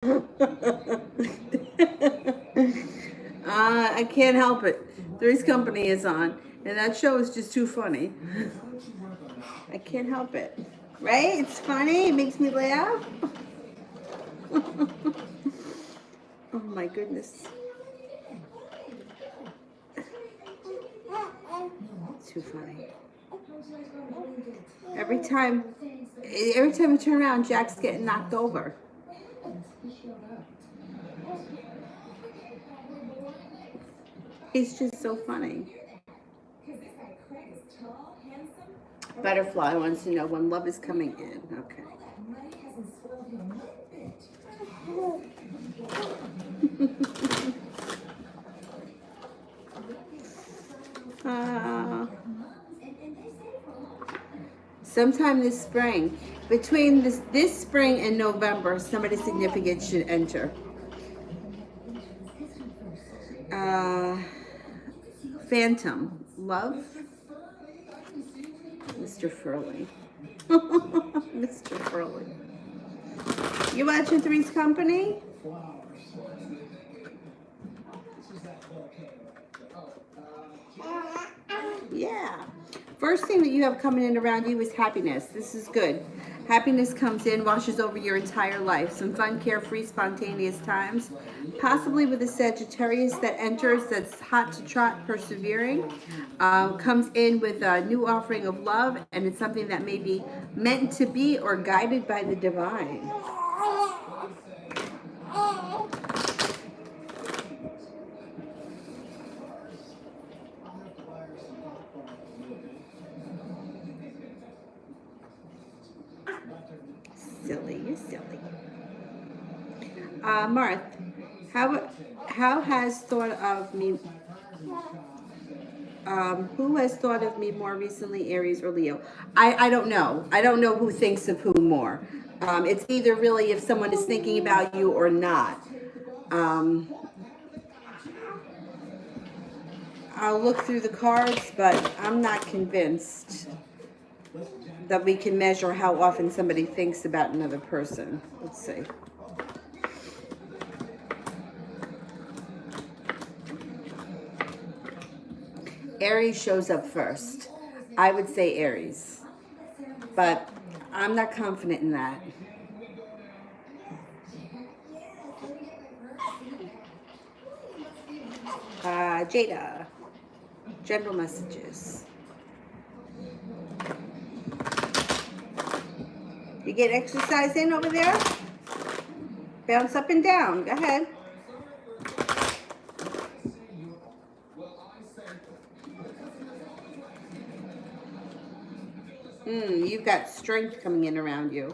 I can't help it. Three's Company is on, and that show is just too funny. I can't help it. Right? It's funny. It makes me laugh. Oh my goodness. Too funny. Every time, every time I turn around, Jack's getting knocked over. He's just so funny. Butterfly wants to know when love is coming in. Okay. Sometime this spring, between this spring and November, somebody significant should enter. Phantom, love, Mr. Furley. Mr. Furley. You watching Three's Company? Yeah. First thing that you have coming in around you is happiness. This is good. Happiness comes in, washes over your entire life. Some fun, carefree, spontaneous times. Possibly with a Sagittarius that enters, that's hot to trot, persevering. Comes in with a new offering of love, and it's something that may be meant to be or guided by the divine. Silly, you're silly. Marth, how has thought of me? Who has thought of me more recently, Aries or Leo? I don't know. I don't know who thinks of who more. It's either really if someone is thinking about you or not. I'll look through the cards, but I'm not convinced that we can measure how often somebody thinks about another person. Let's see. Aries shows up first. I would say Aries, but I'm not confident in that. Jada, general messages. You get exercise in over there? Bounce up and down. Go ahead. You've got strength coming in around you.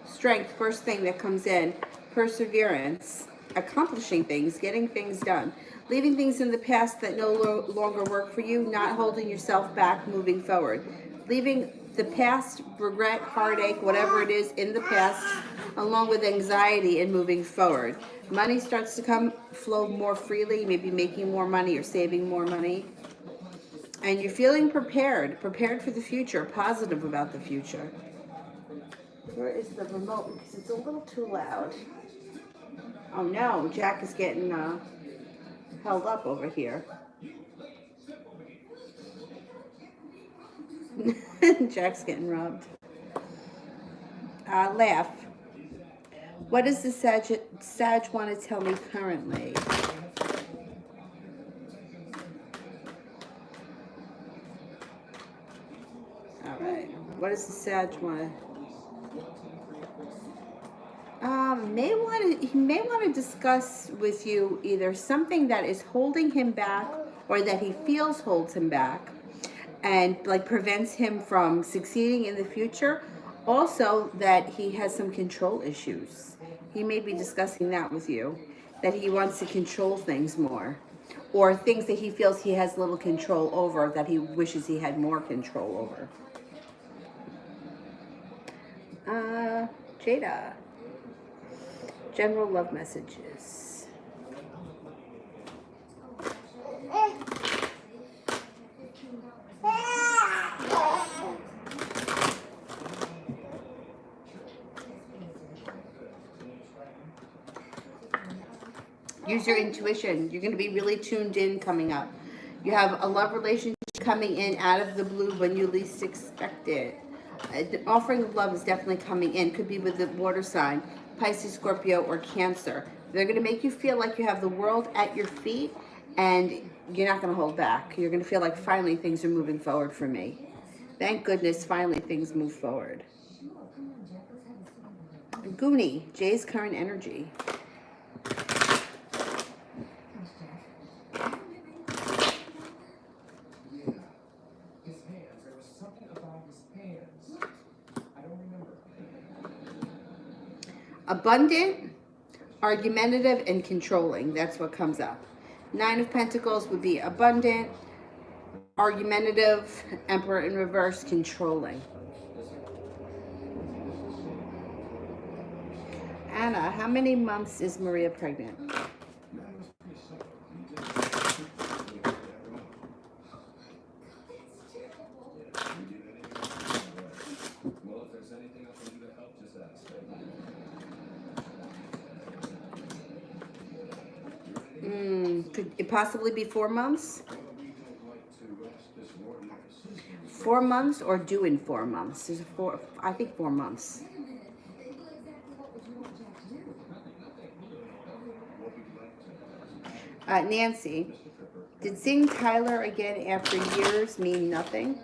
Strength, first thing that comes in. Perseverance, accomplishing things, getting things done. Leaving things in the past that no longer work for you, not holding yourself back, moving forward. Leaving the past, regret, heartache, whatever it is in the past, along with anxiety and moving forward. Money starts to flow more freely, maybe making more money or saving more money. And you're feeling prepared for the future, positive about the future. Where is the remote? Because it's a little too loud. Oh no, Jack is getting held up over here. Jack's getting rubbed. Laugh. What does the Sag want to tell me currently? All right. What does the Sag want to? He may want to discuss with you either something that is holding him back or that he feels holds him back and like prevents him from succeeding in the future. Also that he has some control issues. He may be discussing that with you, that he wants to control things more, or things that he feels he has little control over that he wishes he had more control over. Jada. General love messages. Use your intuition. You're going to be really tuned in coming up. You have a love relationship coming in out of the blue when you least expect it. The offering of love is definitely coming in. Could be with the water sign, Pisces, Scorpio, or Cancer. They're going to make you feel like you have the world at your feet and you're not going to hold back. You're going to feel like finally things are moving forward for me. Thank goodness finally things move forward. Goonie, Jay's current energy. Abundant, argumentative, and controlling. That's what comes up. Nine of Pentacles would be abundant, argumentative, Emperor in reverse, controlling. Anna, how many months is Maria pregnant? Could it possibly be 4 months? 4 months or due in 4 months? There's I think 4 months. Nancy, did seeing Tyler again after years mean nothing?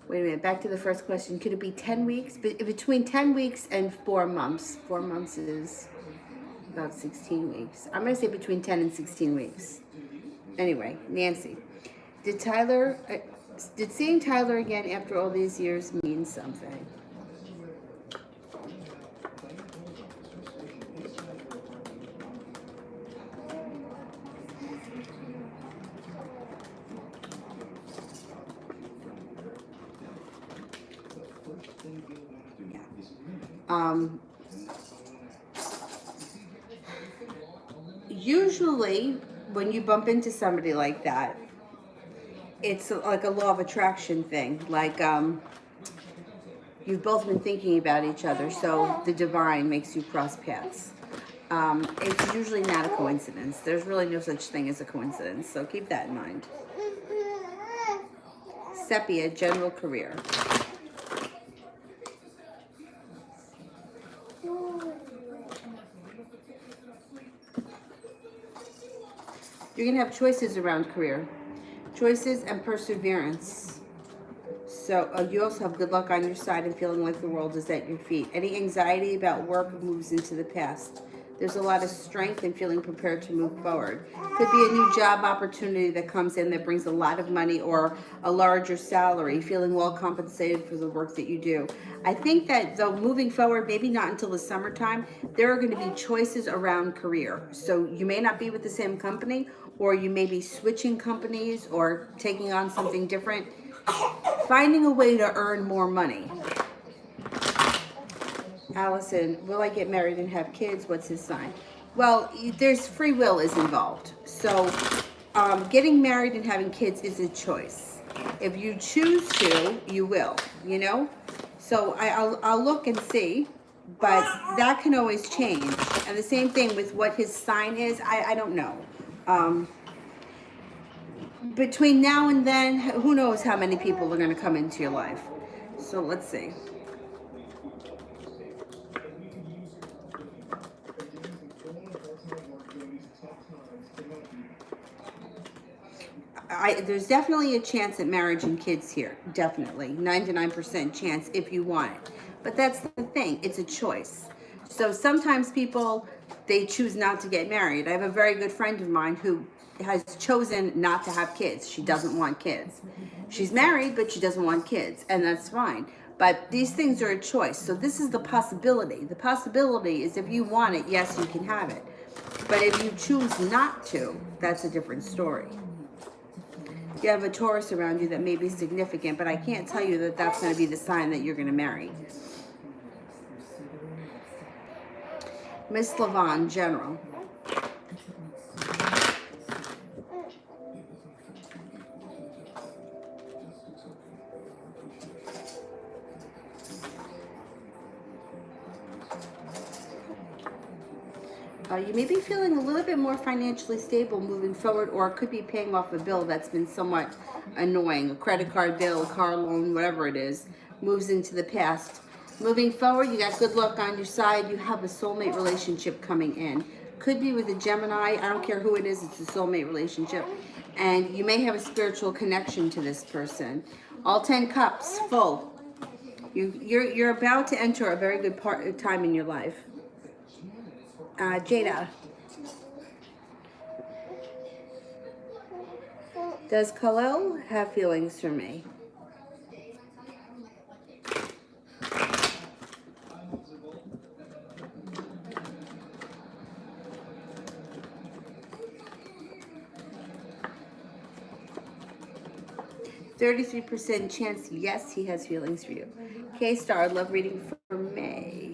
Wait a minute, back to the first question. Could it be 10 weeks? Between 10 weeks and 4 months. 4 months is about 16 weeks. I'm going to say between 10 and 16 weeks. Anyway, Nancy, did seeing Tyler again after all these years mean something? Usually when you bump into somebody like that, it's like a law of attraction thing. Like you've both been thinking about each other, so the divine makes you cross paths. It's usually not a coincidence. There's really no such thing as a coincidence, so keep that in mind. Sepia, general career. You're going to have choices around career. Choices and perseverance. So you also have good luck on your side and feeling like the world is at your feet. Any anxiety about work moves into the past. There's a lot of strength and feeling prepared to move forward. Could be a new job opportunity that comes in that brings a lot of money or a larger salary, feeling well compensated for the work that you do. I think that though moving forward, maybe not until the summertime, there are going to be choices around career. So you may not be with the same company, or you may be switching companies or taking on something different. Finding a way to earn more money. Allison, will I get married and have kids? What's his sign? Well, there's free will is involved. So getting married and having kids is a choice. If you choose to, you will, you know? So I'll look and see, but that can always change. And the same thing with what his sign is, I don't know. Between now and then, who knows how many people are going to come into your life. So let's see. There's definitely a chance at marriage and kids here. Definitely. 99% chance if you want it. But that's the thing. It's a choice. So sometimes people, they choose not to get married. I have a very good friend of mine who has chosen not to have kids. She doesn't want kids. She's married, but she doesn't want kids. And that's fine. But these things are a choice. So this is the possibility. The possibility is if you want it, yes, you can have it. But if you choose not to, that's a different story. You have a Taurus around you that may be significant, but I can't tell you that that's going to be the sign that you're going to marry. Miss Lavon, general. You may be feeling a little bit more financially stable moving forward, or it could be paying off a bill that's been somewhat annoying. A credit card bill, a car loan, whatever it is, moves into the past. Moving forward, you got good luck on your side. You have a soulmate relationship coming in. Could be with a Gemini. I don't care who it is. It's a soulmate relationship. And you may have a spiritual connection to this person. All 10 cups full. You're about to enter a very good time in your life. Jada. Does Khalil have feelings for me? %33% chance, yes, he has feelings for you. K-Star, love reading for May.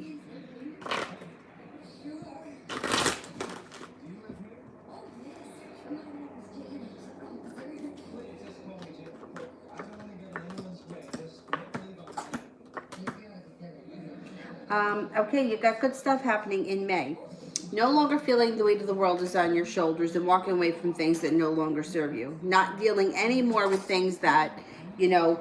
Okay, you got good stuff happening in May. No longer feeling the weight of the world is on your shoulders and walking away from things that no longer serve you. Not dealing anymore with things that, with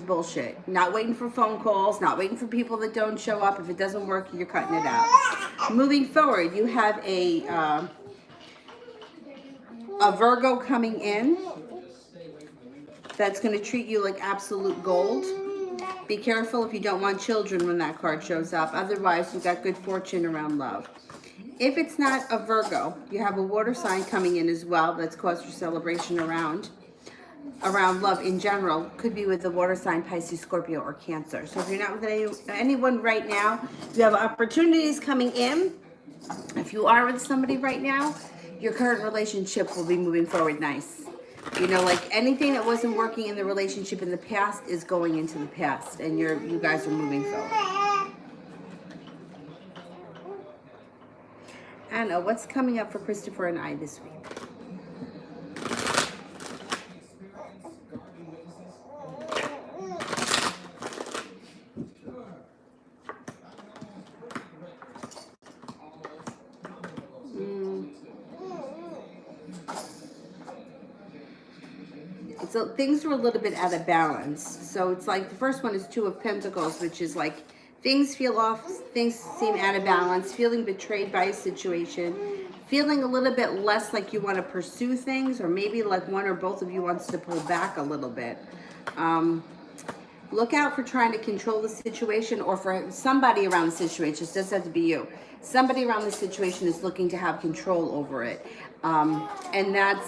bullshit. Not waiting for phone calls, not waiting for people that don't show up. If it doesn't work, you're cutting it out. Moving forward, you have a Virgo coming in that's going to treat you like absolute gold. Be careful if you don't want children when that card shows up. Otherwise, you got good fortune around love. If it's not a Virgo, you have a water sign coming in as well. That's cause for celebration around love in general. Could be with the water sign, Pisces, Scorpio, or Cancer. So if you're not with anyone right now, you have opportunities coming in. If you are with somebody right now, your current relationship will be moving forward nice. Like anything that wasn't working in the relationship in the past is going into the past, and you guys are moving forward. Anna, what's coming up for Christopher and I this week? So things are a little bit out of balance. So it's like the first one is Two of Pentacles, which is like things feel off, things seem out of balance, feeling betrayed by a situation, feeling a little bit less like you want to pursue things, or maybe like one or both of you wants to pull back a little bit. Look out for trying to control the situation, or for somebody around the situation. It doesn't have to be you. Somebody around the situation is looking to have control over it. And that's...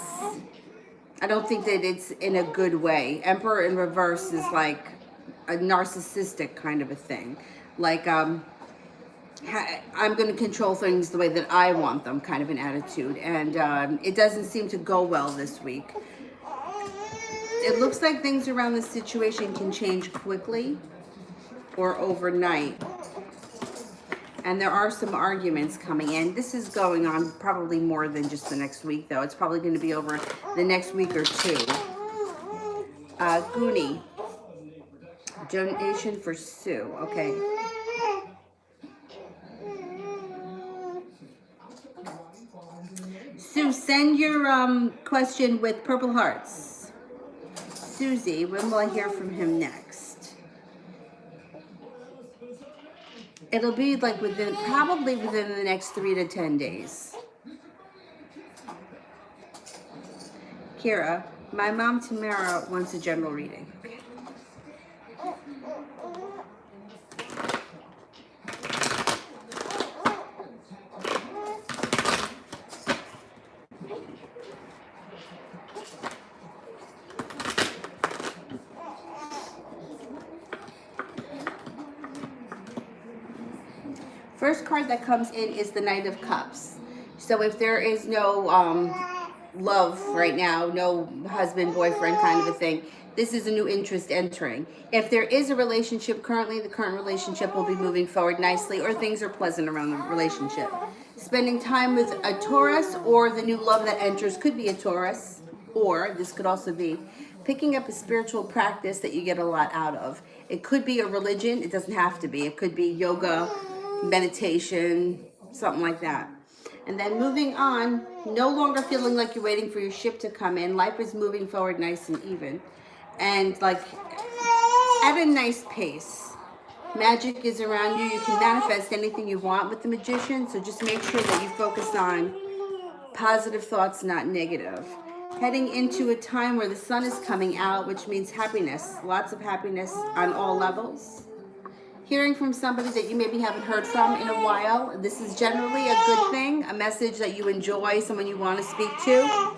I don't think that it's in a good way. Emperor in reverse is like a narcissistic kind of a thing. Like, I'm going to control things the way that I want them kind of an attitude. And it doesn't seem to go well this week. It looks like things around this situation can change quickly or overnight. And there are some arguments coming in. This is going on probably more than just the next week, though. It's probably going to be over the next week or two. Goonie. Donation for Sue. Okay. Sue, send your question with purple hearts. Susie, when will I hear from him next? It'll be like probably within the next 3 to 10 days. Kira, my mom Tamara wants a general reading. Okay. First card that comes in is the Knight of Cups. So if there is no love right now, no husband, boyfriend kind of a thing, this is a new interest entering. If there is a relationship currently, the current relationship will be moving forward nicely, or things are pleasant around the relationship. Spending time with a Taurus, or the new love that enters could be a Taurus, or this could also be picking up a spiritual practice that you get a lot out of. It could be a religion. It doesn't have to be. It could be yoga, meditation, something like that. And then moving on, no longer feeling like you're waiting for your ship to come in. Life is moving forward nice and even. And like at a nice pace. Magic is around you. You can manifest anything you want with the Magician. So just make sure that you focus on positive thoughts, not negative. Heading into a time where the sun is coming out, which means happiness. Lots of happiness on all levels. Hearing from somebody that you maybe haven't heard from in a while. This is generally a good thing, a message that you enjoy, someone you want to speak to.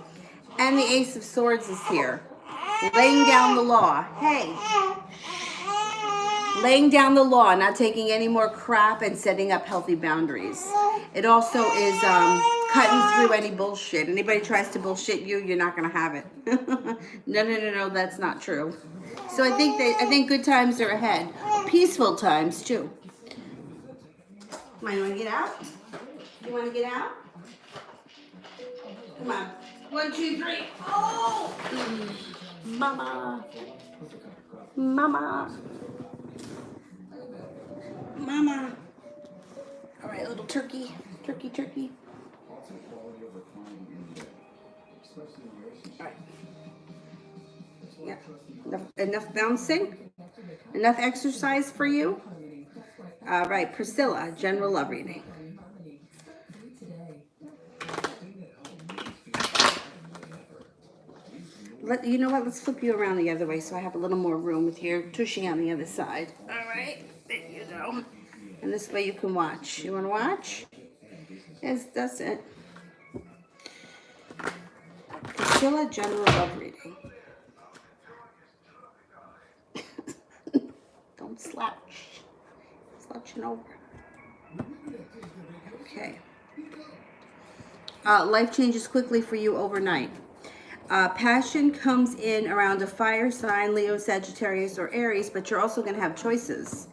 And the Ace of Swords is here. Laying down the law. Hey. Laying down the law, not taking any more crap and setting up healthy boundaries. It also is cutting through any bullshit. Anybody tries to bullshit you, you're not going to have it. No, that's not true. So I think good times are ahead. Peaceful times too. Come on, you want to get out? You want to get out? Come on. 1, 2, 3. Oh! Mama. Mama. Mama. All right, little turkey. Turkey. All right. Yeah. Enough bouncing? Enough exercise for you? All right, Priscilla, general love reading. You know what? Let's flip you around the other way so I have a little more room with your tushy on the other side. All right, there you go. And this way you can watch. You want to watch? Yes, that's it. Priscilla, general love reading. Don't slouch. Slouching over. Okay. Life changes quickly for you overnight. Passion comes in around a fire sign, Leo, Sagittarius, or Aries, but you're also going to have choices.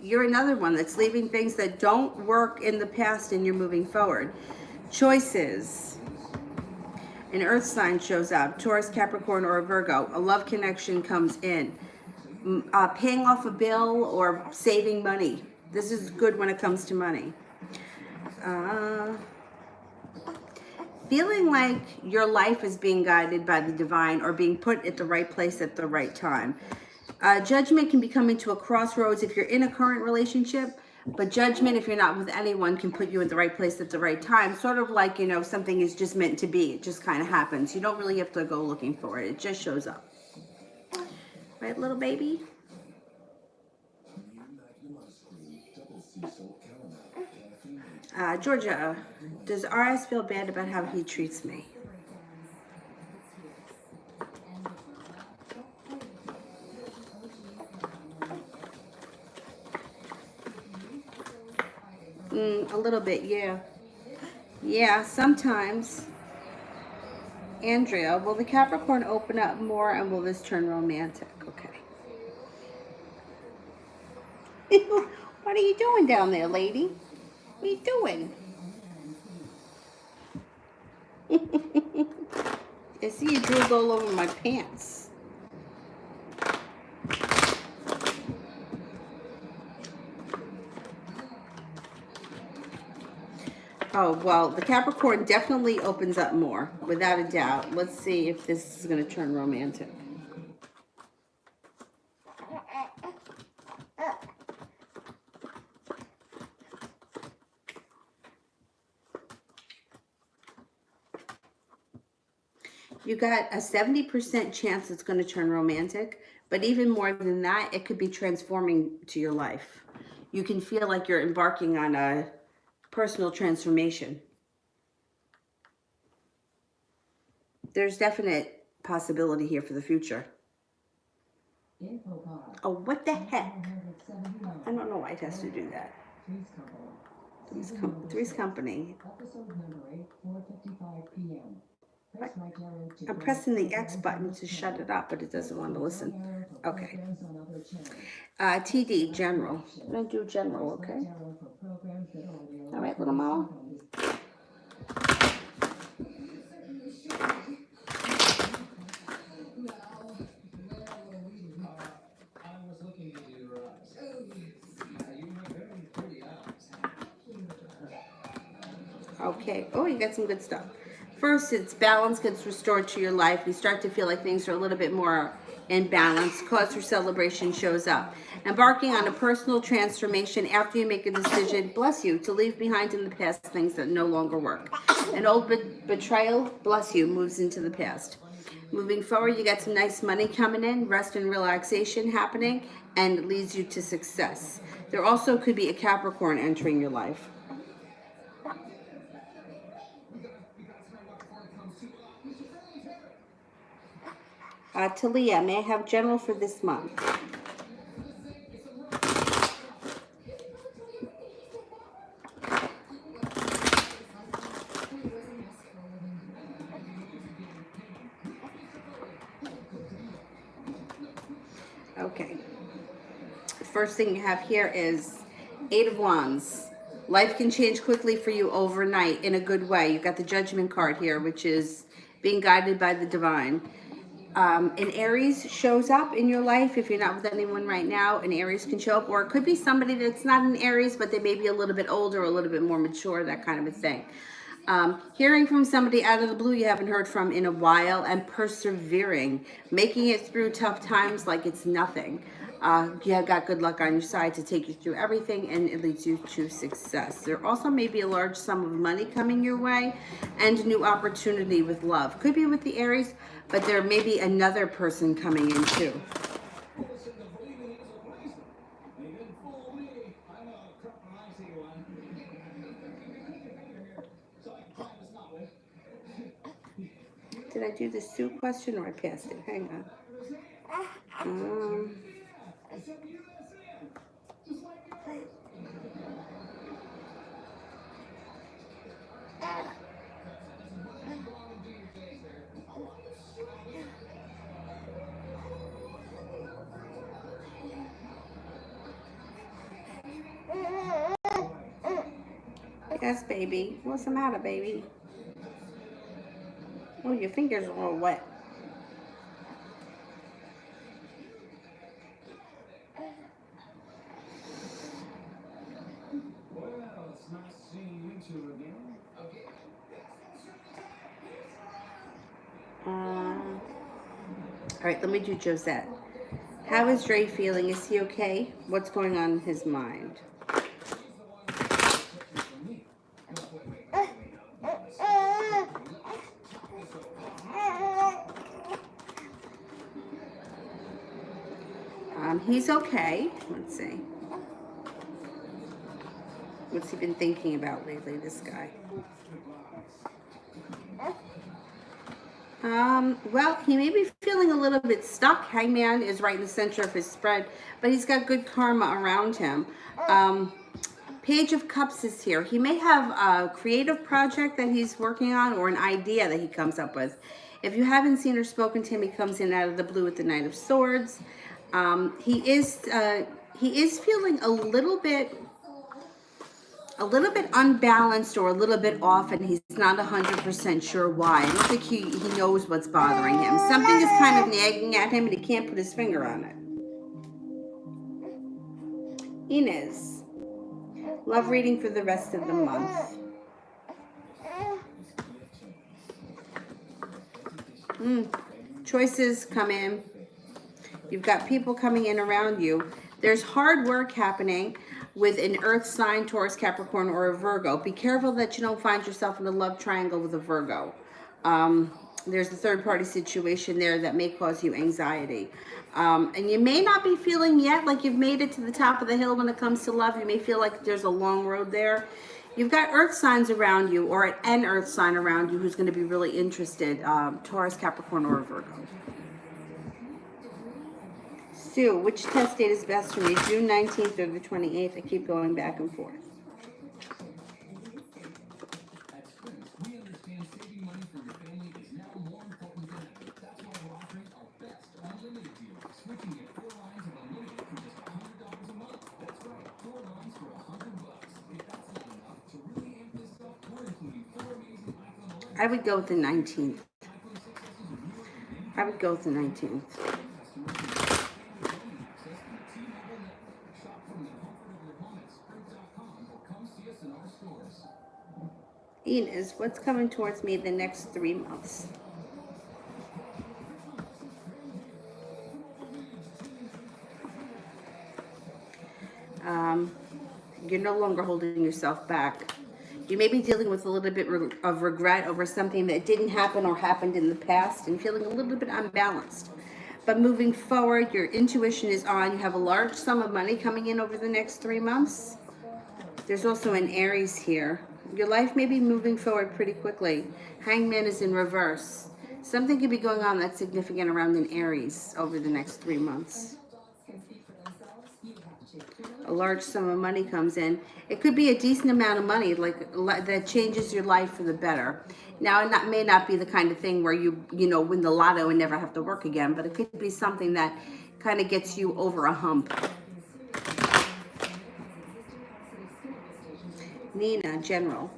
You're another one that's leaving things that don't work in the past and you're moving forward. Choices. An earth sign shows up, Taurus, Capricorn, or a Virgo. A love connection comes in. Paying off a bill or saving money. This is good when it comes to money. Feeling like your life is being guided by the divine or being put at the right place at the right time. Judgment can be coming to a crossroads if you're in a current relationship, but judgment, if you're not with anyone, can put you in the right place at the right time. Sort of like, something is just meant to be. It just kind of happens. You don't really have to go looking for it. It just shows up. Right, little baby? Georgia, does RS feel bad about how he treats me? A little bit, yeah. Yeah, sometimes. Andrea, will the Capricorn open up more and will this turn romantic? Okay. What are you doing down there, lady? What are you doing? I see you drooled all over my pants. Oh, well, the Capricorn definitely opens up more, without a doubt. Let's see if this is going to turn romantic. You got a 70% chance it's going to turn romantic, but even more than that, it could be transforming to your life. You can feel like you're embarking on a personal transformation. There's definite possibility here for the future. Oh, what the heck? I don't know why it has to do that. Three's Company. I'm pressing the X button to shut it up, but it doesn't want to listen. Okay. TD, general. I'm going to do general, okay? All right, little mama. Okay. Oh, you got some good stuff. First, it's balance gets restored to your life. You start to feel like things are a little bit more in balance. Cause for celebration shows up. Embarking on a personal transformation after you make a decision, bless you, to leave behind in the past things that no longer work. An old betrayal, bless you, moves into the past. Moving forward, you got some nice money coming in, rest and relaxation happening, and it leads you to success. There also could be a Capricorn entering your life. Talia, may I have general for this month? Okay. The first thing you have here is Eight of Wands. Life can change quickly for you overnight in a good way. You've got the Judgment card here, which is being guided by the divine. An Aries shows up in your life. If you're not with anyone right now, an Aries can show up, or it could be somebody that's not an Aries, but they may be a little bit older, a little bit more mature, that kind of a thing. Hearing from somebody out of the blue you haven't heard from in a while, and persevering, making it through tough times like it's nothing. You have got good luck on your side to take you through everything, and it leads you to success. There also may be a large sum of money coming your way, and a new opportunity with love. Could be with the Aries, but there may be another person coming in too. Did I do the Sue question or I passed it? Hang on. Yes, baby. What's the matter, baby? Oh, your fingers are all wet. All right, let me do Josette. How is Dre feeling? Is he okay? What's going on in his mind? He's okay. Let's see. What's he been thinking about lately, this guy? Well, he may be feeling a little bit stuck. Hangman is right in the center of his spread, but he's got good karma around him. Page of Cups is here. He may have a creative project that he's working on, or an idea that he comes up with. If you haven't seen or spoken to him, he comes in out of the blue with the Knight of Swords. He is feeling a little bit unbalanced, or a little bit off, and he's not 100% sure why. I don't think he knows what's bothering him. Something is kind of nagging at him, and he can't put his finger on it. Inez, love reading for the rest of the month. Choices come in. You've got people coming in around you. There's hard work happening with an earth sign, Taurus, Capricorn, or a Virgo. Be careful that you don't find yourself in a love triangle with a Virgo. There's a third party situation there that may cause you anxiety. And you may not be feeling yet like you've made it to the top of the hill when it comes to love. You may feel like there's a long road there. You've got earth signs around you, or an earth sign around you who's going to be really interested. Taurus, Capricorn, or a Virgo. Sue, which test date is best for me? June 19th or the 28th? I keep going back and forth. I would go with the 19th. I would go with the 19th. Inez, what's coming towards me the next 3 months? You're no longer holding yourself back. You may be dealing with a little bit of regret over something that didn't happen or happened in the past and feeling a little bit unbalanced. But moving forward, your intuition is on. You have a large sum of money coming in over the next 3 months. There's also an Aries here. Your life may be moving forward pretty quickly. Hangman is in reverse. Something could be going on that's significant around an Aries over the next 3 months. A large sum of money comes in. It could be a decent amount of money, like that changes your life for the better. Now, it may not be the kind of thing where you win the lotto and never have to work again, but it could be something that kind of gets you over a hump. Nina, General.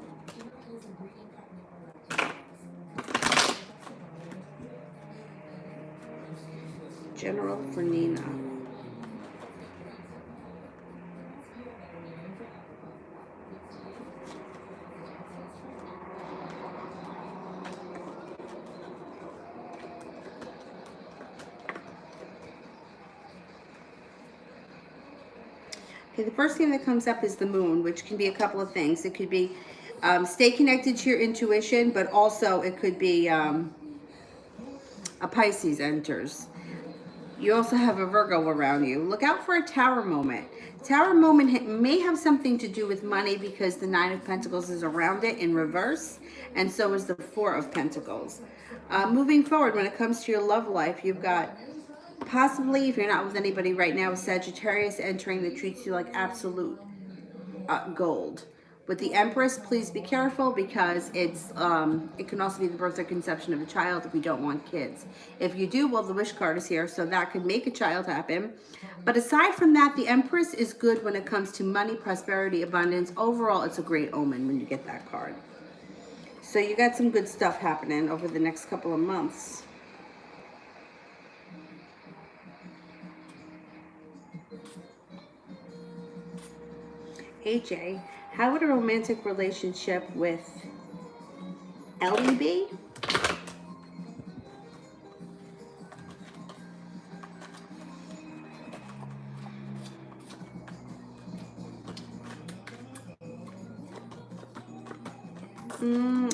General for Nina. Okay, the first thing that comes up is the moon, which can be a couple of things. It could be stay connected to your intuition, but also it could be a Pisces enters. You also have a Virgo around you. Look out for a Tower moment. Tower moment may have something to do with money because the Nine of Pentacles is around it in reverse, and so is the Four of Pentacles. Moving forward, when it comes to your love life, you've got possibly, if you're not with anybody right now, Sagittarius entering that treats you like absolute gold. With the Empress, please be careful because it can also be the birth or conception of a child if you don't want kids. If you do, well, the wish card is here, so that could make a child happen. But aside from that, the Empress is good when it comes to money, prosperity, abundance. Overall, it's a great omen when you get that card. So you got some good stuff happening over the next couple of months. AJ, how would a romantic relationship with Ellie be?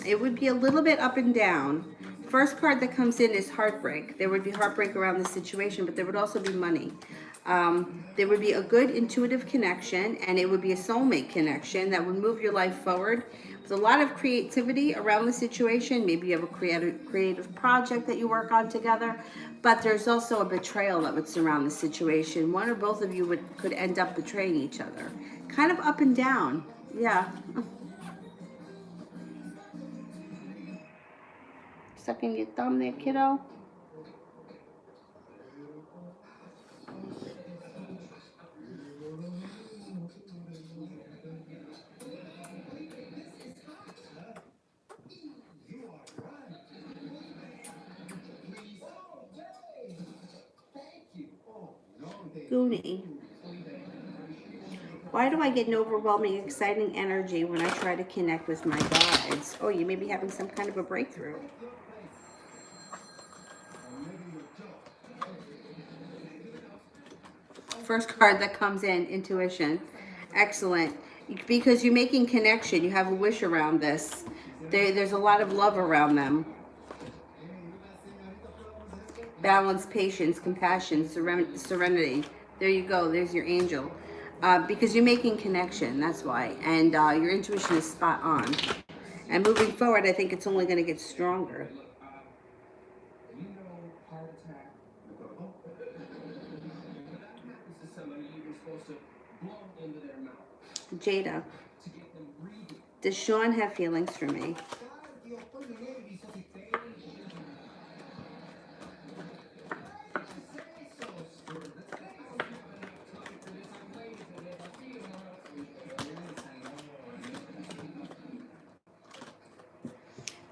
It would be a little bit up and down. First card that comes in is heartbreak. There would be heartbreak around the situation, but there would also be money. There would be a good intuitive connection, and it would be a soulmate connection that would move your life forward. With a lot of creativity around the situation. Maybe you have a creative project that you work on together, but there's also a betrayal that would surround the situation. One or both of you could end up betraying each other. Kind of up and down. Yeah. Sucking your thumb there, kiddo. Goonie. Why do I get an overwhelming, exciting energy when I try to connect with my guides? Oh, you may be having some kind of a breakthrough. First card that comes in, intuition. Excellent. Because you're making connection. You have a wish around this. There's a lot of love around them. Balance, patience, compassion, serenity. There you go. There's your angel. Because you're making connection. That's why. And your intuition is spot on. And moving forward, I think it's only going to get stronger. Jada, does Sean have feelings for me?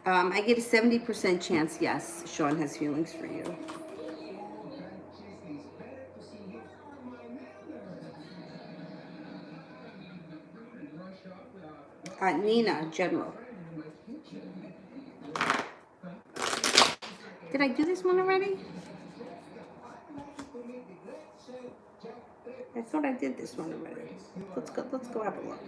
I get a 70% chance, yes, Sean has feelings for you. Nina, General. Did I do this one already? I thought I did this one already. Let's go have a look.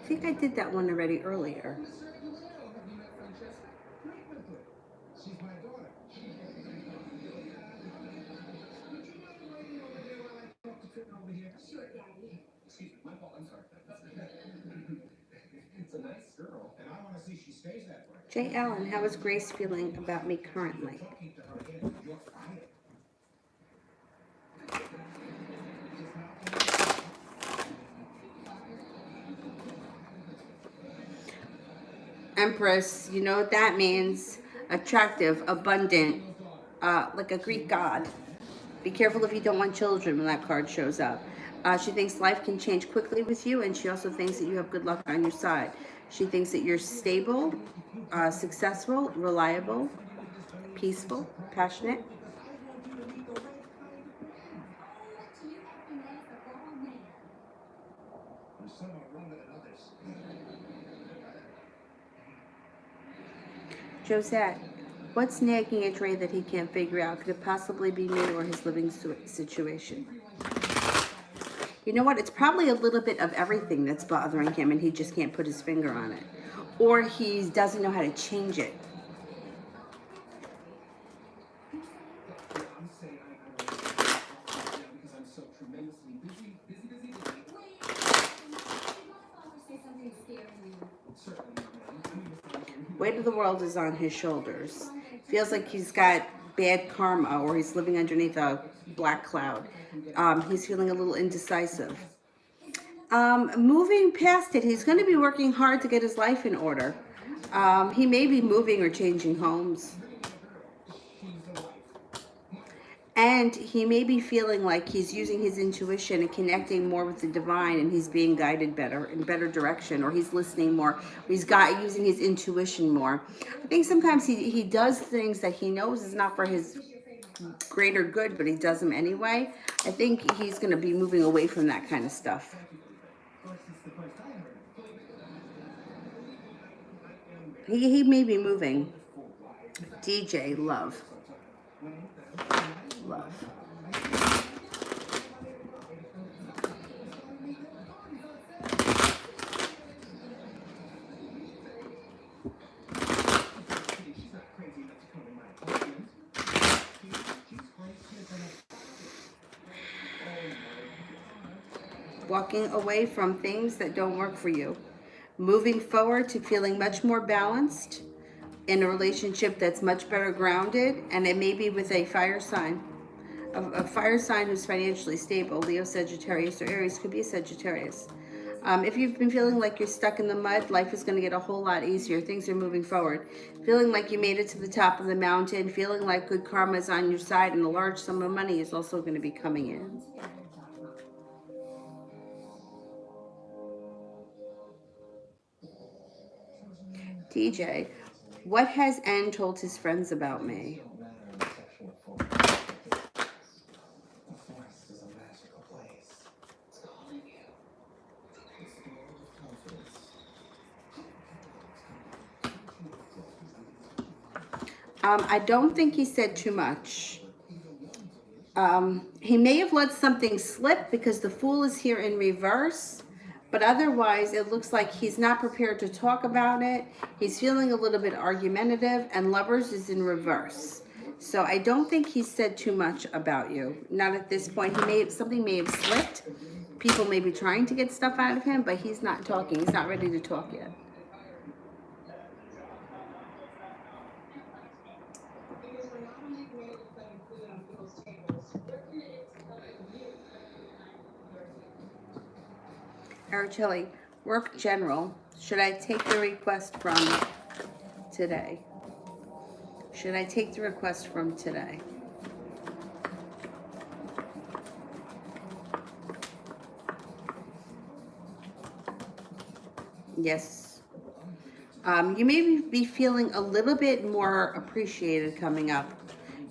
I think I did that one already earlier. Jay Allen, how is Grace feeling about me currently? Empress, you know what that means? Attractive, abundant, like a Greek god. Be careful if you don't want children when that card shows up. She thinks life can change quickly with you, and she also thinks that you have good luck on your side. She thinks that you're stable, successful, reliable, peaceful, passionate. Josette, what's nagging at Ray that he can't figure out? Could it possibly be me or his living situation? You know what? It's probably a little bit of everything that's bothering him, and he just can't put his finger on it. Or he doesn't know how to change it. Weight of the world is on his shoulders. Feels like he's got bad karma, or he's living underneath a black cloud. He's feeling a little indecisive. Moving past it, he's going to be working hard to get his life in order. He may be moving or changing homes. And he may be feeling like he's using his intuition and connecting more with the divine, and he's being guided better in better direction, or he's listening more, or he's using his intuition more. I think sometimes he does things that he knows is not for his greater good, but he does them anyway. I think he's going to be moving away from that kind of stuff. He may be moving. DJ, love. Love. Walking away from things that don't work for you. Moving forward to feeling much more balanced in a relationship that's much better grounded, and it may be with a fire sign. A fire sign who's financially stable. Leo, Sagittarius, or Aries. Could be a Sagittarius. If you've been feeling like you're stuck in the mud, life is going to get a whole lot easier. Things are moving forward. Feeling like you made it to the top of the mountain, feeling like good karma is on your side, and a large sum of money is also going to be coming in. DJ, what has N told his friends about me? I don't think he said too much. He may have let something slip because the Fool is here in reverse, but otherwise it looks like he's not prepared to talk about it. He's feeling a little bit argumentative, and Lovers is in reverse. So I don't think he said too much about you. Not at this point. Something may have slipped. People may be trying to get stuff out of him, but he's not talking. He's not ready to talk yet. Araceli, work general. Should I take the request from today? Should I take the request from today? Yes. You may be feeling a little bit more appreciated coming up.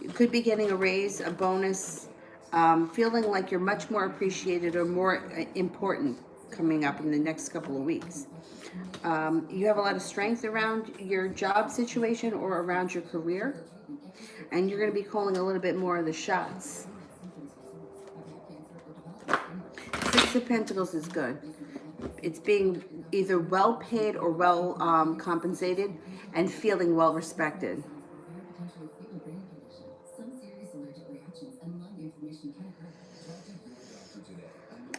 You could be getting a raise, a bonus, feeling like you're much more appreciated or more important coming up in the next couple of weeks. You have a lot of strength around your job situation or around your career, and you're going to be calling a little bit more of the shots. Six of Pentacles is good. It's being either well paid or well compensated and feeling well respected.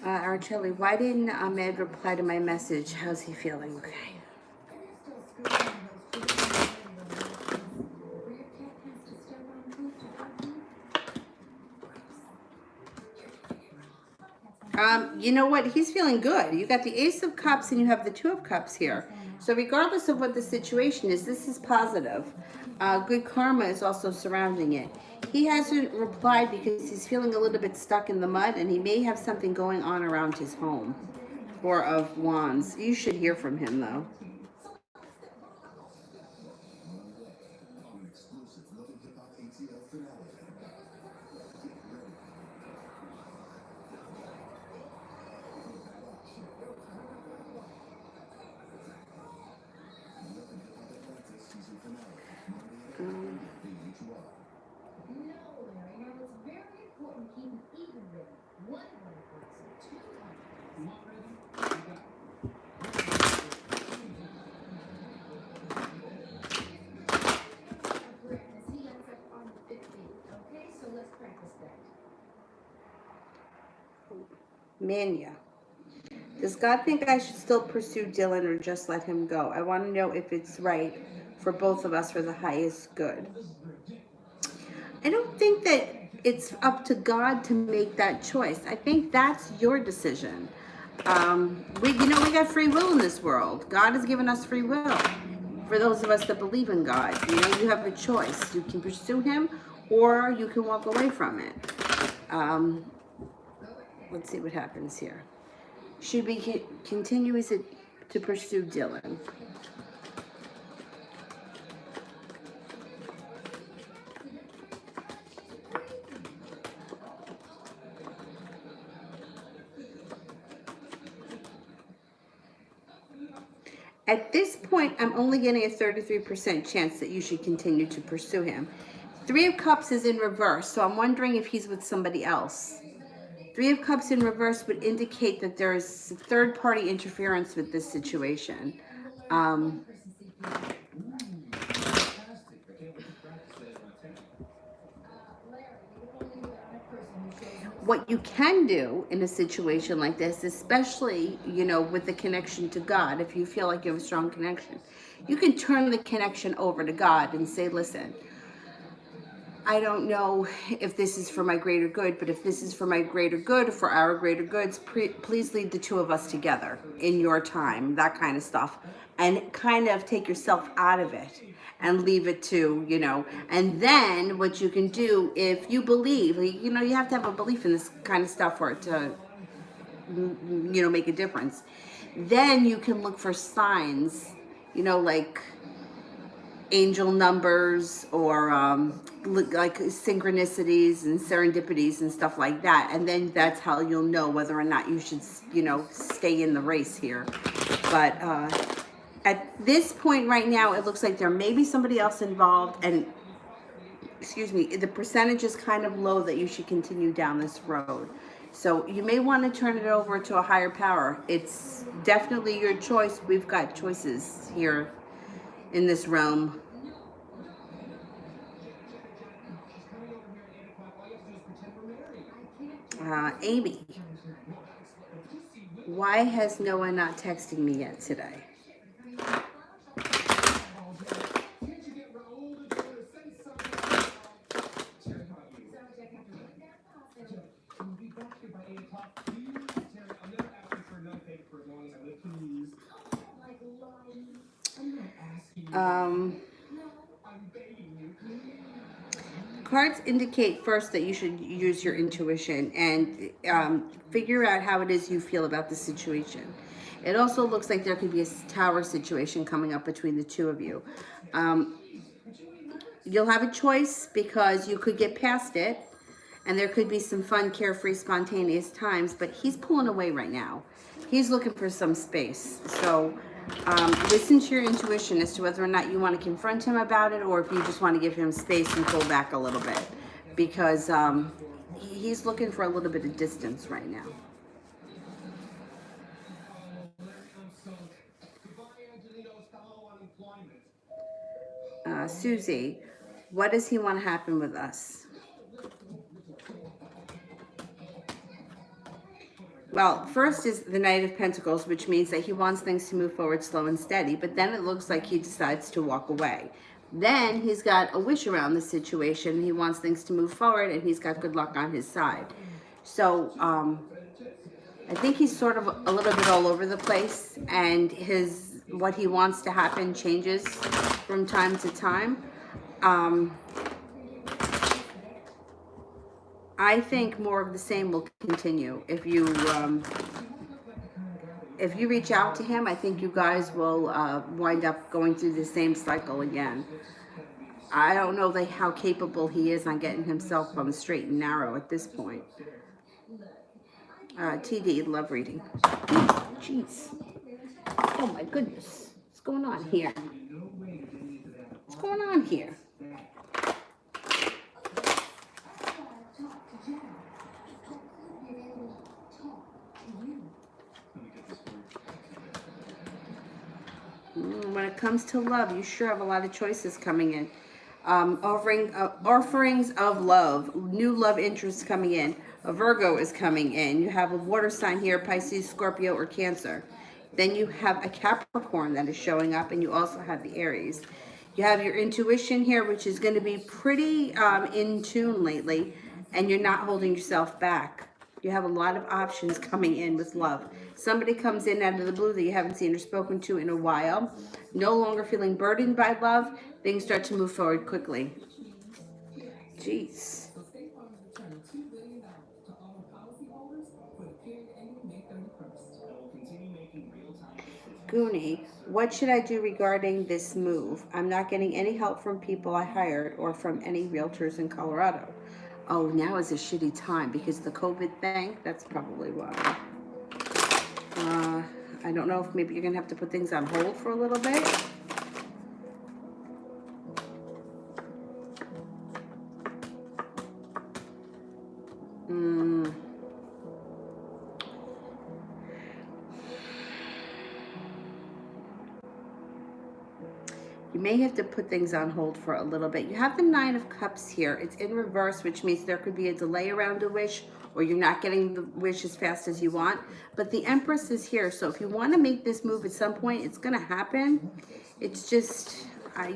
Arcelli, why didn't Ahmed reply to my message? How's he feeling? Okay. You know what? He's feeling good. You got the Ace of Cups and you have the Two of Cups here. So regardless of what the situation is, this is positive. Good karma is also surrounding it. He hasn't replied because he's feeling a little bit stuck in the mud, and he may have something going on around his home. Four of Wands. You should hear from him, though. Mania. Does God think I should still pursue Dylan or just let him go? I want to know if it's right for both of us for the highest good. I don't think that it's up to God to make that choice. I think that's your decision. We got free will in this world. God has given us free will. For those of us that believe in God, you have a choice. You can pursue him or you can walk away from it. Let's see what happens here. Should we continue to pursue Dylan? At this point, I'm only getting a 33% chance that you should continue to pursue him. Three of Cups is in reverse, so I'm wondering if he's with somebody else. Three of Cups in reverse would indicate that there's third-party interference with this situation. What you can do in a situation like this, especially, with the connection to God, if you feel like you have a strong connection, you can turn the connection over to God and say, listen, I don't know if this is for my greater good, but if this is for my greater good, or for our greater goods, please lead the two of us together in your time, that kind of stuff. And kind of take yourself out of it and leave it to, and then what you can do, if you believe, you have to have a belief in this kind of stuff for it to, make a difference. Then you can look for signs, like angel numbers or like synchronicities and serendipities and stuff like that. And then that's how you'll know whether or not you should, stay in the race here. But at this point right now, it looks like there may be somebody else involved, and the percentage is kind of low that you should continue down this road. So you may want to turn it over to a higher power. It's definitely your choice. We've got choices here in this realm. Amy, why has Noah not texted me yet today? Cards indicate first that you should use your intuition and figure out how it is you feel about the situation. It also looks like there could be a tower situation coming up between the two of you. You'll have a choice because you could get past it, and there could be some fun, carefree, spontaneous times, but he's pulling away right now. He's looking for some space. So listen to your intuition as to whether or not you want to confront him about it, or if you just want to give him space and pull back a little bit, because he's looking for a little bit of distance right now. Susie, what does he want to happen with us? Well, first is the Knight of Pentacles, which means that he wants things to move forward slow and steady, but then it looks like he decides to walk away. Then he's got a wish around the situation. He wants things to move forward, and he's got good luck on his side. So I think he's sort of a little bit all over the place, and what he wants to happen changes from time to time. I think more of the same will continue. If you reach out to him, I think you guys will wind up going through the same cycle again. I don't know how capable he is on getting himself on the straight and narrow at this point. TD, love reading. Jeez. Oh my goodness. What's going on here? What's going on here? When it comes to love, you sure have a lot of choices coming in. Offerings of love, new love interests coming in. A Virgo is coming in. You have a water sign here, Pisces, Scorpio, or Cancer. Then you have a Capricorn that is showing up, and you also have the Aries. You have your intuition here, which is going to be pretty in tune lately, and you're not holding yourself back. You have a lot of options coming in with love. Somebody comes in out of the blue that you haven't seen or spoken to in a while. No longer feeling burdened by love. Things start to move forward quickly. Jeez. Goonie, what should I do regarding this move? I'm not getting any help from people I hired or from any realtors in Colorado. Oh, now is a shitty time because the COVID thing, that's probably why. I don't know if maybe you're going to have to put things on hold for a little bit. You may have to put things on hold for a little bit. You have the Nine of Cups here. It's in reverse, which means there could be a delay around a wish, or you're not getting the wish as fast as you want. But the Empress is here, so if you want to make this move at some point, it's going to happen. It's just,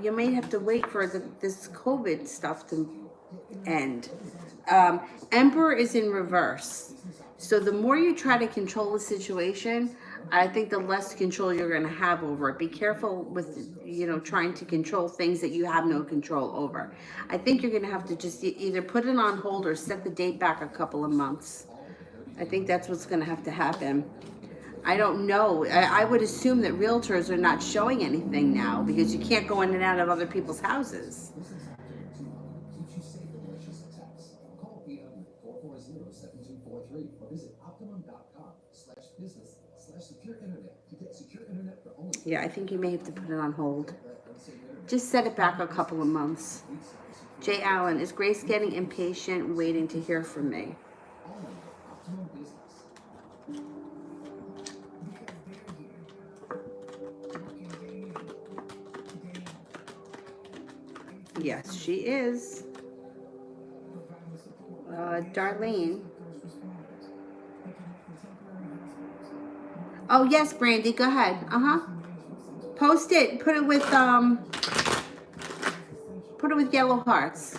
you may have to wait for this COVID stuff to end. Emperor is in reverse. So the more you try to control the situation, I think the less control you're going to have over it. Be careful with, trying to control things that you have no control over. I think you're going to have to just either put it on hold or set the date back a couple of months. I think that's what's going to have to happen. I don't know. I would assume that realtors are not showing anything now because you can't go in and out of other people's houses. Yeah, I think you may have to put it on hold. Just set it back a couple of months. Jay Allen, is Grace getting impatient, waiting to hear from me? Yes, she is. Darlene. Oh, yes, Brandy, go ahead. Post it. Put it with yellow hearts.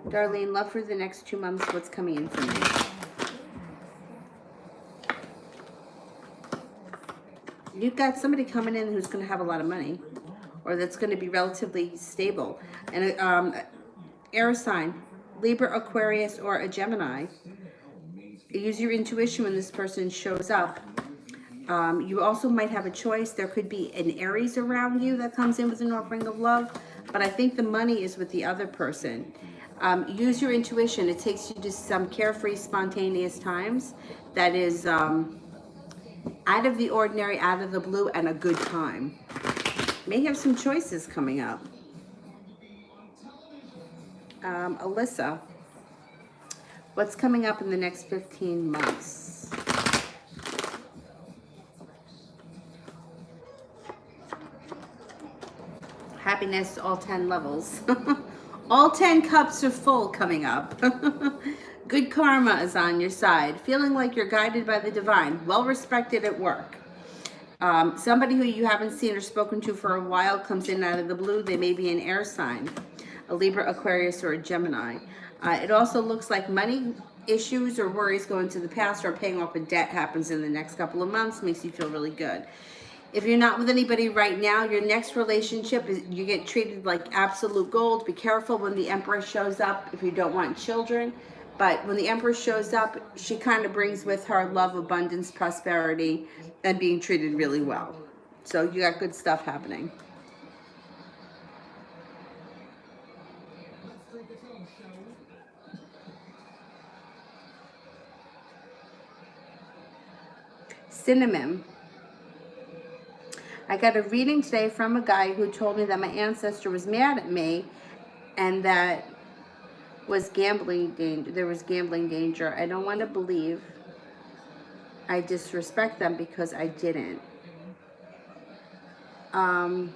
Darlene, love for the next 2 months. What's coming in for me? You've got somebody coming in who's going to have a lot of money, or that's going to be relatively stable. And air sign, Libra, Aquarius, or a Gemini. Use your intuition when this person shows up. You also might have a choice. There could be an Aries around you that comes in with an offering of love, but I think the money is with the other person. Use your intuition. It takes you to some carefree, spontaneous times that is out of the ordinary, out of the blue, and a good time. May have some choices coming up. Alyssa, what's coming up in the next 15 months? Happiness, all 10 levels. All 10 cups are full coming up. Good karma is on your side. Feeling like you're guided by the divine. Well respected at work. Somebody who you haven't seen or spoken to for a while comes in out of the blue. They may be an air sign, a Libra, Aquarius, or a Gemini. It also looks like money issues or worries going to the past or paying off a debt happens in the next couple of months. Makes you feel really good. If you're not with anybody right now, your next relationship is you get treated like absolute gold. Be careful when the Empress shows up if you don't want children. But when the Empress shows up, she kind of brings with her love, abundance, prosperity, and being treated really well. So you got good stuff happening. Cinnamon. I got a reading today from a guy who told me that my ancestor was mad at me and that was gambling danger. There was gambling danger. I don't want to believe. I disrespect them because I didn't. I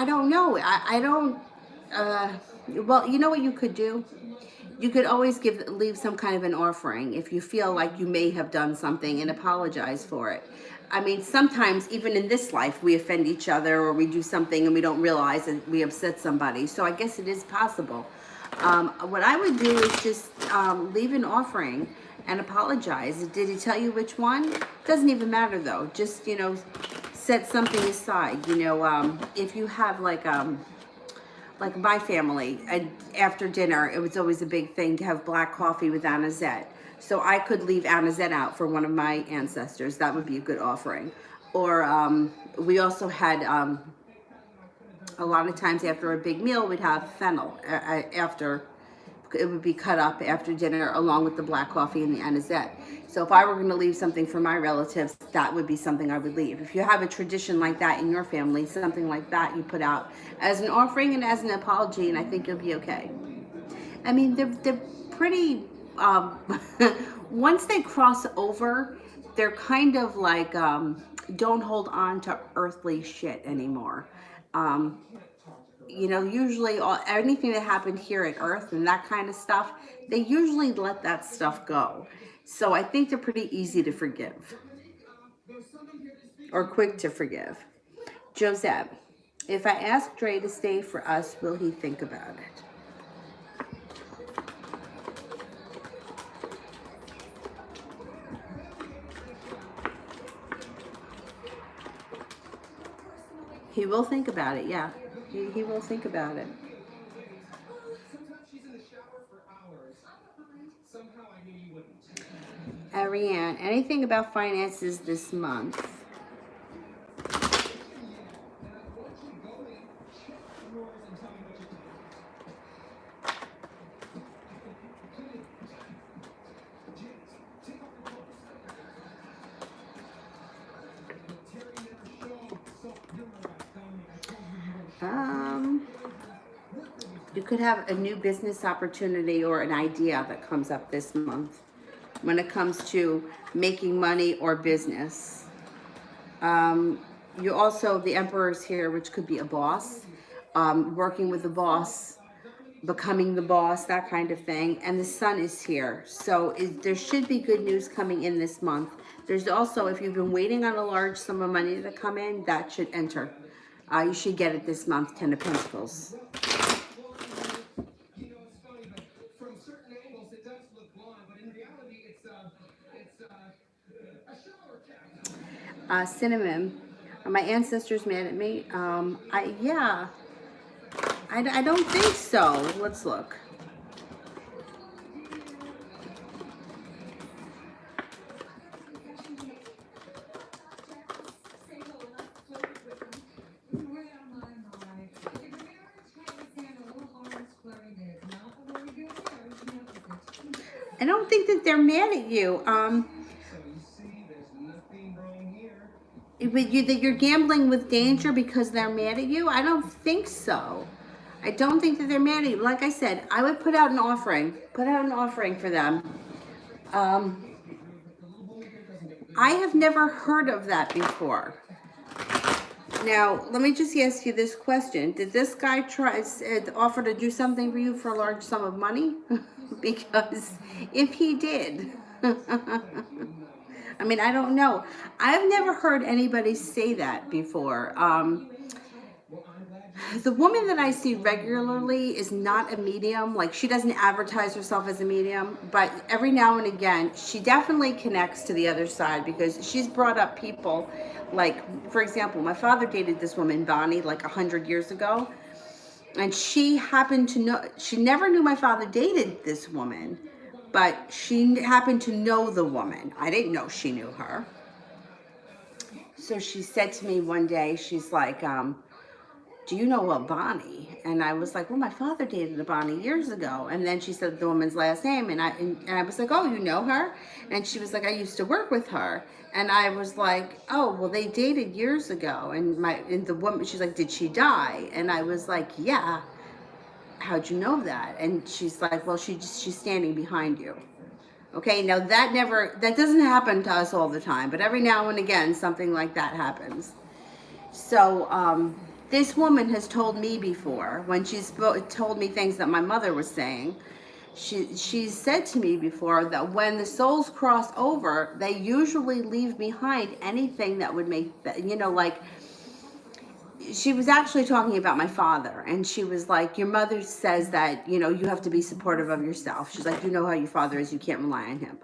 don't know. I don't. Well, you know what you could do? You could always leave some kind of an offering if you feel like you may have done something and apologize for it. I mean, sometimes even in this life we offend each other or we do something and we don't realize that we upset somebody. So I guess it is possible. What I would do is just leave an offering and apologize. Did he tell you which one? Doesn't even matter though. Just, you know, set something aside. You know, if you have like my family, after dinner, it was always a big thing to have black coffee with anisette. So I could leave anisette out for one of my ancestors. That would be a good offering. Or we also had, a lot of times after a big meal, we'd have fennel after. It would be cut up after dinner along with the black coffee and the anisette. So if I were going to leave something for my relatives, that would be something I would leave. If you have a tradition like that in your family, something like that you put out as an offering and as an apology, and I think you'll be okay. I mean, they're pretty, once they cross over, they're kind of like, don't hold on to earthly shit anymore. You know, usually anything that happened here at Earth and that kind of stuff, they usually let that stuff go. So I think they're pretty easy to forgive or quick to forgive. Josette, if I ask Dre to stay for us, will he think about it? He will think about it, yeah. He will think about it. Ariane, anything about finances this month? You could have a new business opportunity or an idea that comes up this month when it comes to making money or business. You also, the Emperor's here, which could be a boss, working with the boss, becoming the boss, that kind of thing. And the Sun is here. So there should be good news coming in this month. There's also, if you've been waiting on a large sum of money to come in, that should enter. You should get it this month, 10 of Pentacles. Cinnamon, are my ancestors mad at me? I don't think so. Let's look. I don't think that they're mad at you. But that you're gambling with danger because they're mad at you? I don't think so. I don't think that they're mad at you. Like I said, I would put out an offering. Put out an offering for them. Um, I have never heard of that before. Now, let me just ask you this question. Did this guy offer to do something for you for a large sum of money? Because if he did, I mean, I don't know. I've never heard anybody say that before. The woman that I see regularly is not a medium. Like, she doesn't advertise herself as a medium, but every now and again, she definitely connects to the other side because she's brought up people. Like, for example, my father dated this woman, Bonnie, like 100 years ago. And she happened to know, she never knew my father dated this woman, but she happened to know the woman. I didn't know she knew her. So she said to me one day, she's like, do you know a Bonnie? And I was like, well, my father dated a Bonnie years ago. And then she said the woman's last name. And I was like, oh, you know her? And she was like, I used to work with her. And I was like, oh, well, they dated years ago. And the woman, she's like, did she die? And I was like, yeah. How'd you know that? And she's like, well, she's standing behind you. Okay, now that doesn't happen to us all the time, but every now and again, something like that happens. So, this woman has told me before, when she's told me things that my mother was saying, she said to me before that when the souls cross over, they usually leave behind anything that would make, like, she was actually talking about my father, and she was like, your mother says that, you have to be supportive of yourself. She's like, you know how your father is, you can't rely on him.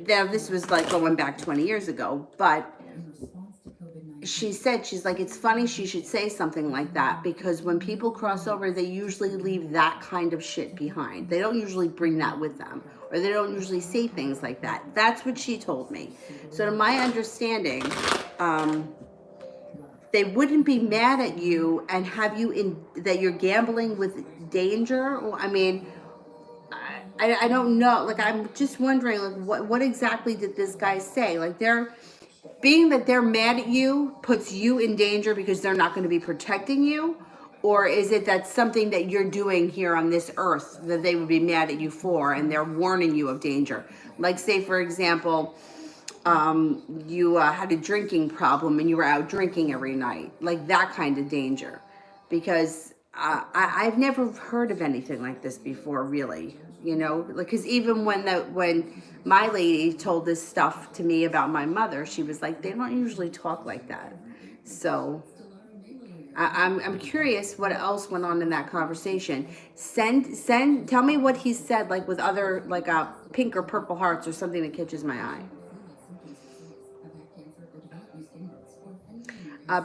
Now, this was like going back 20 years ago, but she said, she's like, it's funny she should say something like that, because when people cross over, they usually leave that kind of shit behind. They don't usually bring that with them, or they don't usually say things like that. That's what she told me. So to my understanding, they wouldn't be mad at you and have you that you're gambling with danger. I mean, I don't know. Like, I'm just wondering, like, what exactly did this guy say? Like, being that they're mad at you puts you in danger because they're not going to be protecting you? Or is it that something that you're doing here on this earth that they would be mad at you for, and they're warning you of danger? Like, say, for example, you had a drinking problem and you were out drinking every night, like that kind of danger. Because I've never heard of anything like this before, really. Because even when my lady told this stuff to me about my mother, she was like, they don't usually talk like that. So I'm curious what else went on in that conversation. Tell me what he said, like with other, like pink or purple hearts or something that catches my eye.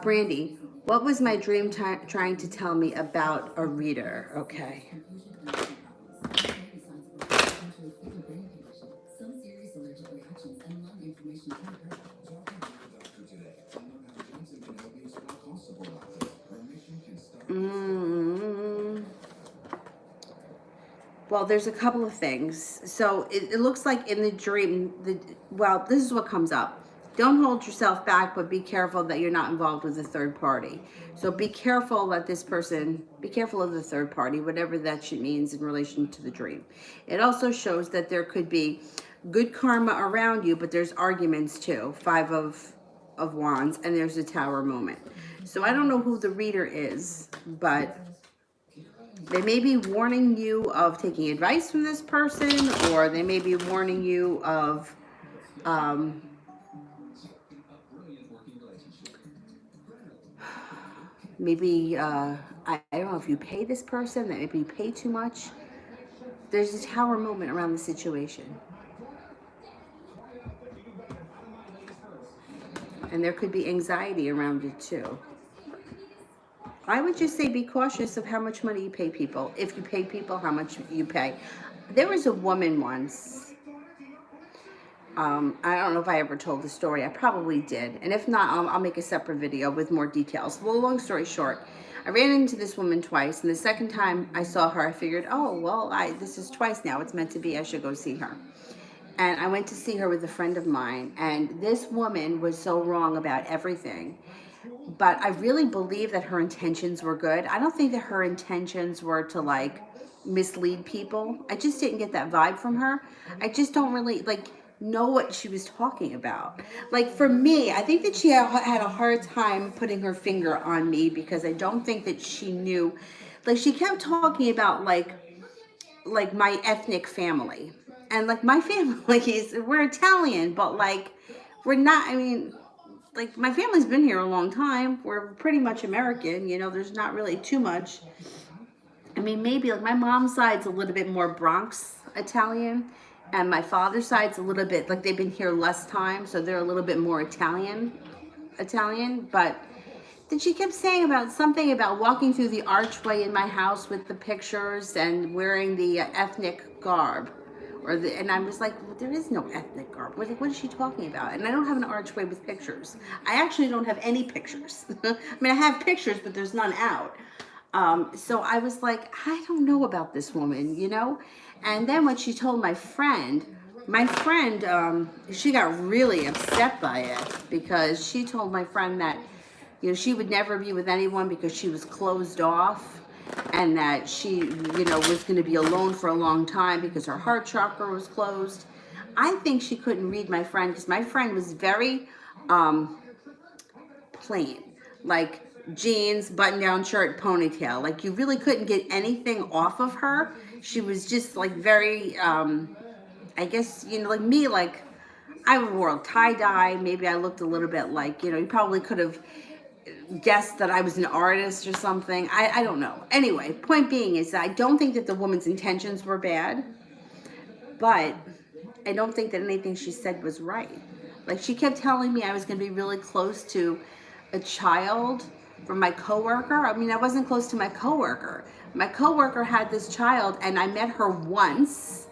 Brandy, what was my dream trying to tell me about a reader? Okay. Well, there's a couple of things. So it looks like in the dream, this is what comes up. Don't hold yourself back, but be careful that you're not involved with a third party. So be careful of the third party, whatever that shit means in relation to the dream. It also shows that there could be good karma around you, but there's arguments too. 5 of Wands, and there's a Tower moment. So I don't know who the reader is, but they may be warning you of taking advice from this person, or they may be warning you of maybe I don't know if you pay this person, that maybe you pay too much. There's a Tower moment around the situation. And there could be anxiety around it too. I would just say be cautious of how much money you pay people. If you pay people, how much you pay. There was a woman once. I don't know if I ever told the story. I probably did. And if not, I'll make a separate video with more details. Well, long story short, I ran into this woman twice. And the second time I saw her, I figured, oh, well, this is twice now. It's meant to be. I should go see her. And I went to see her with a friend of mine. And this woman was so wrong about everything. But I really believe that her intentions were good. I don't think that her intentions were to like mislead people. I just didn't get that vibe from her. I just don't really like know what she was talking about. Like for me, I think that she had a hard time putting her finger on me because I don't think that she knew. Like she kept talking about like my ethnic family. And like my family is we're Italian, but like we're not, I mean, like my family's been here a long time. We're pretty much American, you know, there's not really too much. I mean, maybe like my mom's side's a little bit more Bronx Italian, and my father's side's a little bit like they've been here less time, so they're a little bit more Italian. But then she kept saying about something about walking through the archway in my house with the pictures and wearing the ethnic garb. And I was like, well, there is no ethnic garb. What is she talking about? And I don't have an archway with pictures. I actually don't have any pictures. I mean, I have pictures, but there's none out. So I was like, I don't know about this woman, you know? And then when she told my friend, she got really upset by it because she told my friend that, you know, she would never be with anyone because she was closed off and that she, you know, was going to be alone for a long time because her heart chakra was closed. I think she couldn't read my friend because my friend was very plain, like jeans, button-down shirt, ponytail. Like you really couldn't get anything off of her. She was just like very, I guess, you know, like me, like I wore a tie-dye. Maybe I looked a little bit like, you know, you probably could have guessed that I was an artist or something. I don't know. Anyway, point being is that I don't think that the woman's intentions were bad, but I don't think that anything she said was right. Like she kept telling me I was going to be really close to a child from my coworker. I mean, I wasn't close to my coworker. My coworker had this child and I met her once.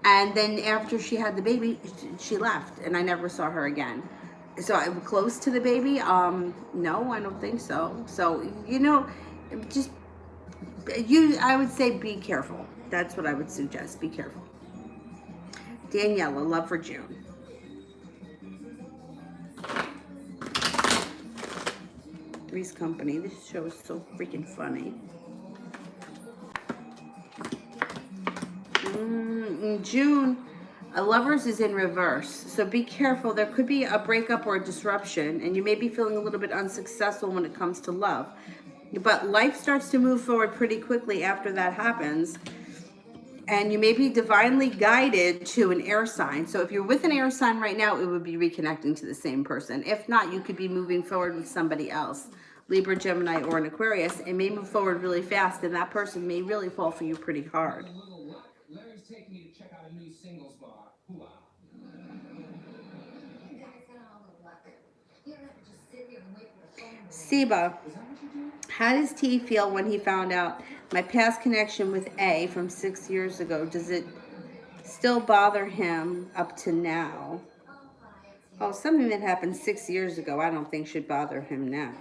And then after she had the baby, she left and I never saw her again. So I'm close to the baby? No, I don't think so. So, you know, just I would say be careful. That's what I would suggest. Be careful. Daniela, love for June. Three's Company. This show is so freaking funny. In June, Lovers is in reverse. So be careful. There could be a breakup or a disruption, and you may be feeling a little bit unsuccessful when it comes to love. But life starts to move forward pretty quickly after that happens. And you may be divinely guided to an air sign. So if you're with an air sign right now, it would be reconnecting to the same person. If not, you could be moving forward with somebody else. Libra, Gemini, or an Aquarius. It may move forward really fast, and that person may really fall for you pretty hard. Larry's taking me to check out a new singles bar. Hoo-ah. Seba, how does T feel when he found out my past connection with A from 6 years ago? Does it still bother him up to now? Oh, something that happened 6 years ago I don't think should bother him now.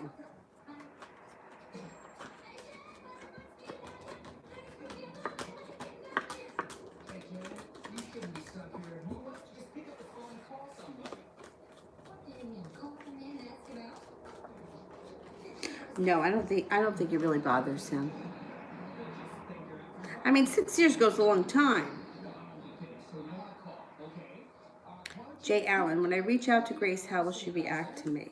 No, I don't think it really bothers him. I mean, 6 years goes a long time. Jay Allen, when I reach out to Grace, how will she react to me?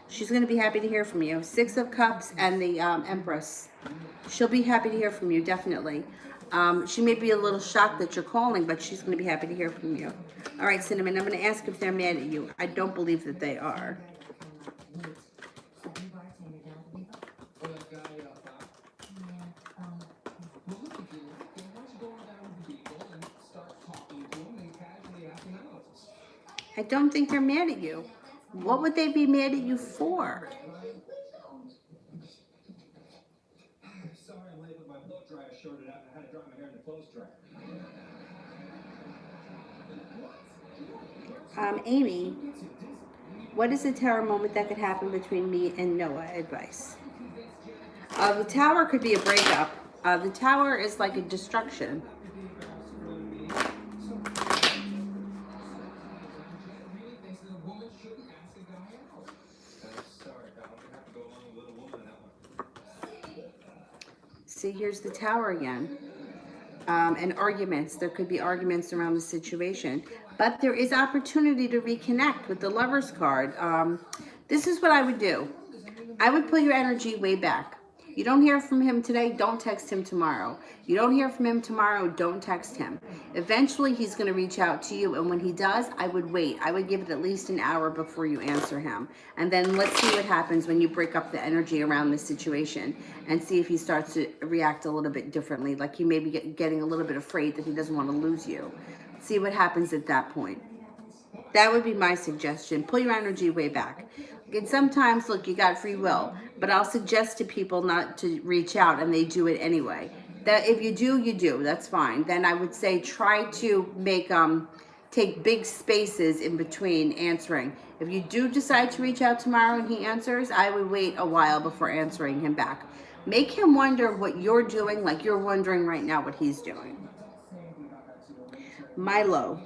She's going to be happy to hear from you. 6 of Cups and the Empress. She'll be happy to hear from you, definitely. She may be a little shocked that you're calling, but she's going to be happy to hear from you. All right, Cinnamon, I'm going to ask if they're mad at you. I don't believe that they are. I don't think they're mad at you. What would they be mad at you for? Sorry I'm late, but my blow dryer shorted out and I had to dry my hair in the clothes dryer. Amy, what is a tower moment that could happen between me and Noah? Advice. The tower could be a breakup. The tower is like a destruction. See, here's the tower again. And arguments. There could be arguments around the situation. But there is opportunity to reconnect with the Lover's card. This is what I would do. I would pull your energy way back. You don't hear from him today, don't text him tomorrow. You don't hear from him tomorrow, don't text him. Eventually, he's going to reach out to you, and when he does, I would wait. I would give it at least an hour before you answer him. And then let's see what happens when you break up the energy around this situation and see if he starts to react a little bit differently, like he may be getting a little bit afraid that he doesn't want to lose you. See what happens at that point. That would be my suggestion. Pull your energy way back. And sometimes, look, you got free will, but I'll suggest to people not to reach out, and they do it anyway. That if you do, you do. That's fine. Then I would say try to make take big spaces in between answering. If you do decide to reach out tomorrow and he answers, I would wait a while before answering him back. Make him wonder what you're doing, like you're wondering right now what he's doing. Milo.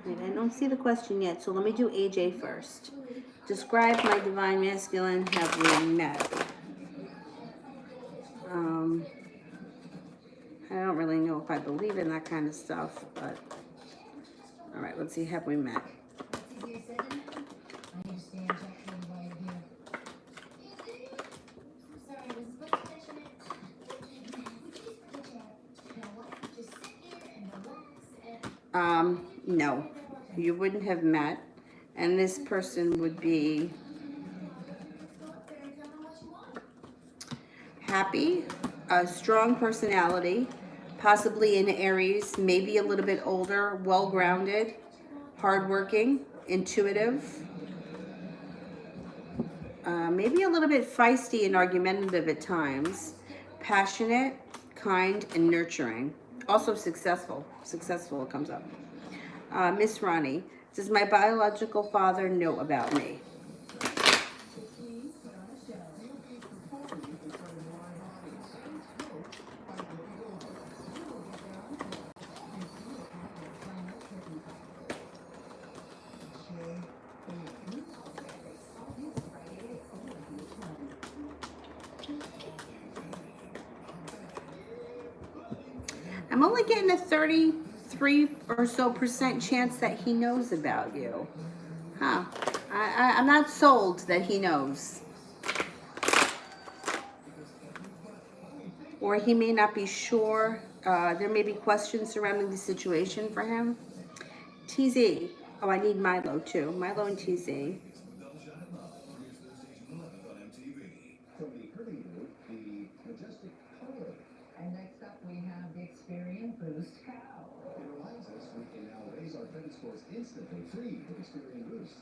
I don't see the question yet, so let me do AJ first. Describe my divine masculine. Have we met? I don't really know if I believe in that kind of stuff, but all right, let's see. Have we met? No, you wouldn't have met, and this person would be happy, a strong personality, possibly in Aries, maybe a little bit older, well-grounded, hardworking, intuitive, maybe a little bit feisty and argumentative at times, passionate, kind, and nurturing. Also successful. Successful, it comes up. Miss Ronnie, does my biological father know about me? I'm only getting a 33 or so % chance that he knows about you. Huh. I'm not sold that he knows. Or he may not be sure. There may be questions surrounding the situation for him. TZ. Oh, I need Milo too. Milo and TZ. And next up, we have the Experian Boost Cow. It reminds us we can now raise our credit scores instantly, free with Experian Boost.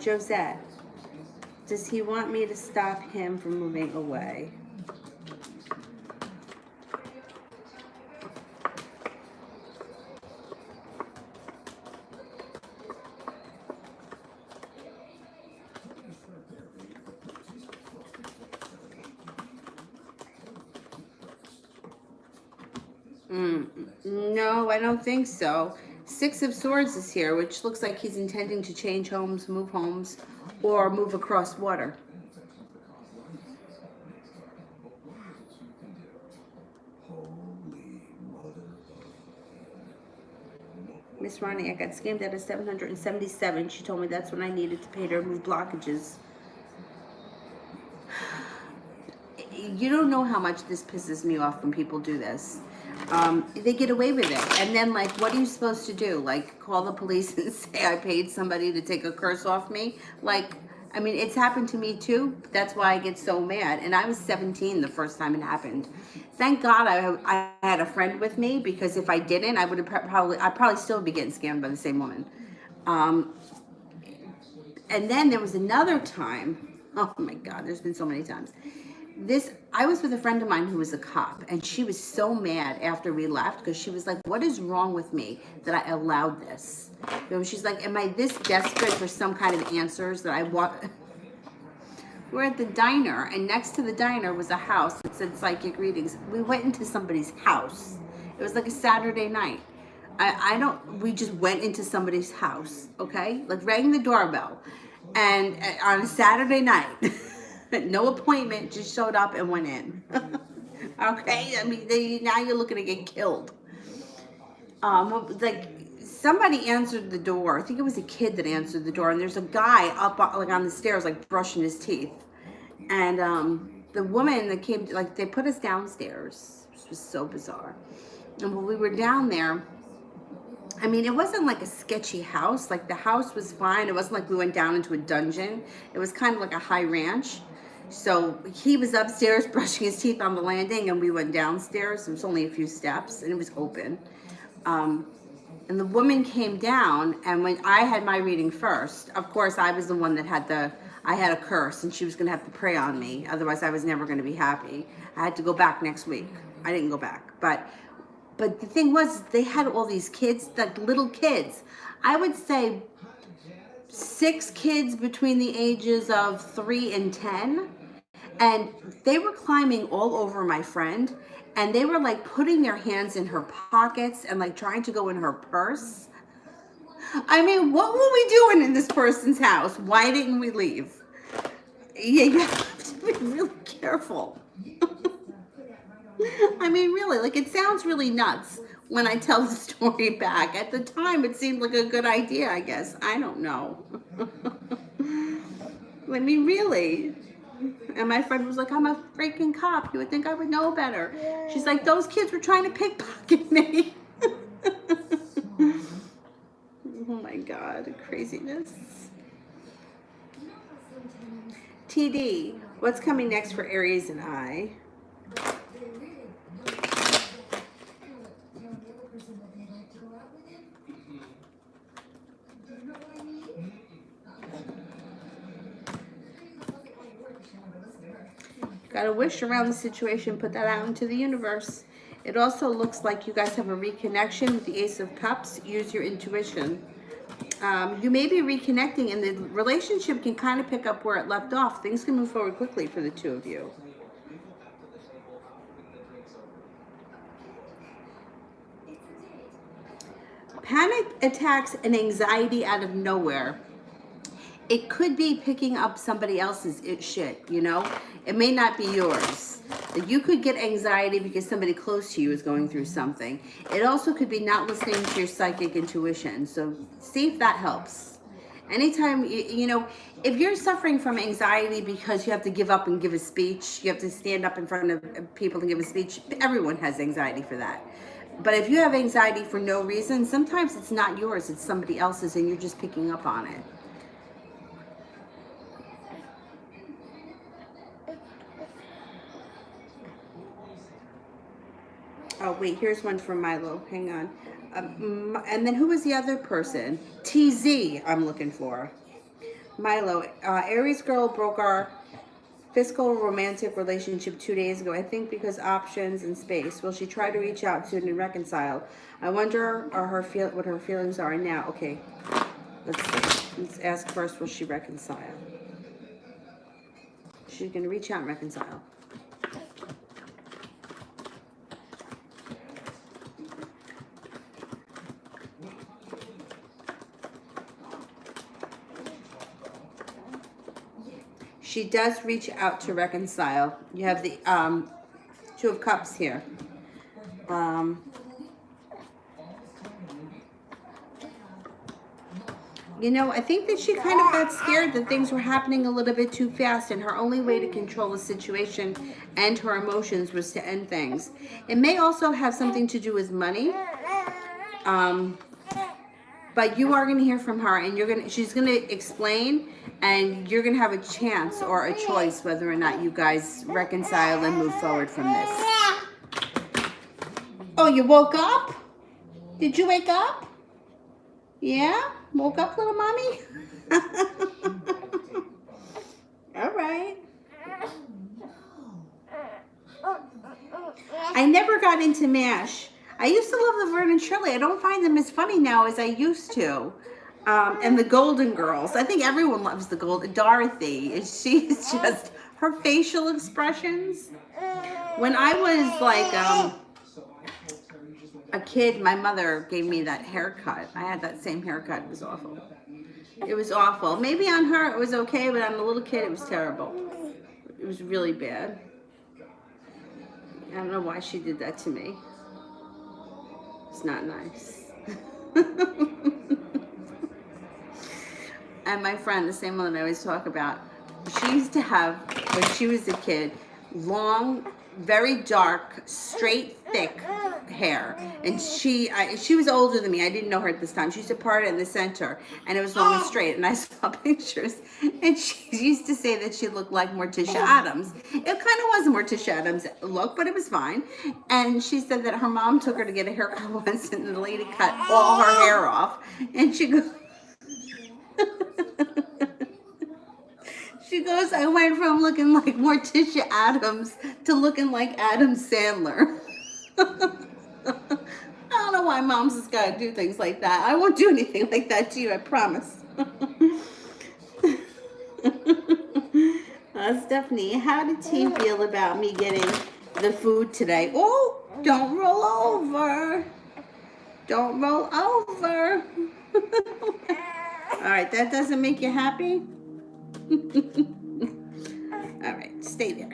Josette, does he want me to stop him from moving away? No, I don't think so. Six of Swords is here, which looks like he's intending to change homes, or move across water. Miss Ronnie, I got scammed out of 777. She told me that's when I needed to pay to remove blockages. You don't know how much this pisses me off when people do this. They get away with it. And then, like, what are you supposed to do? Like, call the police and say I paid somebody to take a curse off me? Like, I mean, it's happened to me too. That's why I get so mad. And I was 17 the first time it happened. Thank God I had a friend with me, because if I didn't, I would have I'd probably still be getting scammed by the same woman. Um, and then there was another time. Oh my God, there's been so many times. I was with a friend of mine who was a cop, and she was so mad after we left, because she was like, what is wrong with me that I allowed this? She's like, am I this desperate for some kind of answers that I want? We're at the diner, and next to the diner was a house that said psychic readings. We went into somebody's house. It was like a Saturday night. We just went into somebody's house, okay? Like, rang the doorbell, and on a Saturday night, no appointment, just showed up and went in. Okay? I mean, now you're looking to get killed. Like, somebody answered the door. I think it was a kid that answered the door, and there's a guy up like on the stairs, like brushing his teeth. And the woman that came, like, they put us downstairs, which was so bizarre. And when we were down there, I mean, it wasn't like a sketchy house. Like, the house was fine. It wasn't like we went down into a dungeon. It was kind of like a high ranch. So he was upstairs brushing his teeth on the landing, and we went downstairs. It was only a few steps, and it was open. And the woman came down, and when I had my reading first, of course, I was the one that I had a curse, and she was going to have to pray on me. Otherwise, I was never going to be happy. I had to go back next week. I didn't go back. But the thing was, they had all these kids, like little kids. I would say 6 kids between the ages of 3 and 10. And they were climbing all over my friend, and they were like putting their hands in her pockets and like trying to go in her purse. I mean, what were we doing in this person's house? Why didn't we leave? Yeah, you have to be really careful. I mean, really, like, it sounds really nuts when I tell the story back. At the time, it seemed like a good idea, I guess. I don't know. I mean, really. And my friend was like, I'm a freaking cop. You would think I would know better. She's like, those kids were trying to pickpocket me. Oh my God, craziness. TD, what's coming next for Aries and I? Got a wish around the situation, put that out into the universe. It also looks like you guys have a reconnection with the Ace of Cups. Use your intuition. You may be reconnecting, and the relationship can kind of pick up where it left off. Things can move forward quickly for the two of you. Panic attacks and anxiety out of nowhere. It could be picking up somebody else's shit, you know? It may not be yours. You could get anxiety because somebody close to you is going through something. It also could be not listening to your psychic intuition. So see if that helps. Anytime, you know, if you're suffering from anxiety because you have to give up and give a speech, you have to stand up in front of people and give a speech, everyone has anxiety for that. But if you have anxiety for no reason, sometimes it's not yours, it's somebody else's, and you're just picking up on it. Oh, wait, here's one from Milo. Hang on. And then who was the other person? TZ, I'm looking for. Milo, Aries girl broke our fiscal romantic relationship 2 days ago. I think because options and space. Will she try to reach out soon and reconcile? I wonder what her feelings are now. Okay, let's see. Let's ask first, will she reconcile? She's going to reach out and reconcile. She does reach out to reconcile. You have the 2 of Cups here. You know, I think that she kind of got scared that things were happening a little bit too fast, and her only way to control the situation and her emotions was to end things. It may also have something to do with money. Um, but you are going to hear from her, and she's going to explain, and you're going to have a chance or a choice whether or not you guys reconcile and move forward from this. Oh, you woke up? Did you wake up? Yeah? Woke up, little mommy? All right. I never got into MASH. I used to love the Vern and Shirley. I don't find them as funny now as I used to. And the Golden Girls. I think everyone loves the Golden. Dorothy. She's just, her facial expressions. When I was like a kid, my mother gave me that haircut. I had that same haircut. It was awful. It was awful. Maybe on her it was okay, but on the little kid it was terrible. It was really bad. I don't know why she did that to me. It's not nice. And my friend, the same one that I always talk about, she used to have, when she was a kid, long, very dark, straight, thick hair. And she was older than me. I didn't know her at this time. She used to part it in the center, and it was long and straight. And I saw pictures, and she used to say that she looked like Morticia Addams. It kind of was a Morticia Addams look, but it was fine. And she said that her mom took her to get a haircut once, and the lady cut all her hair off. And she goes, she goes, I went from looking like Morticia Addams to looking like Adam Sandler. I don't know why moms just gotta do things like that. I won't do anything like that to you, I promise. Stephanie, how did T feel about me getting the food today? Oh, don't roll over. Don't roll over. All right, that doesn't make you happy? All right, stay there.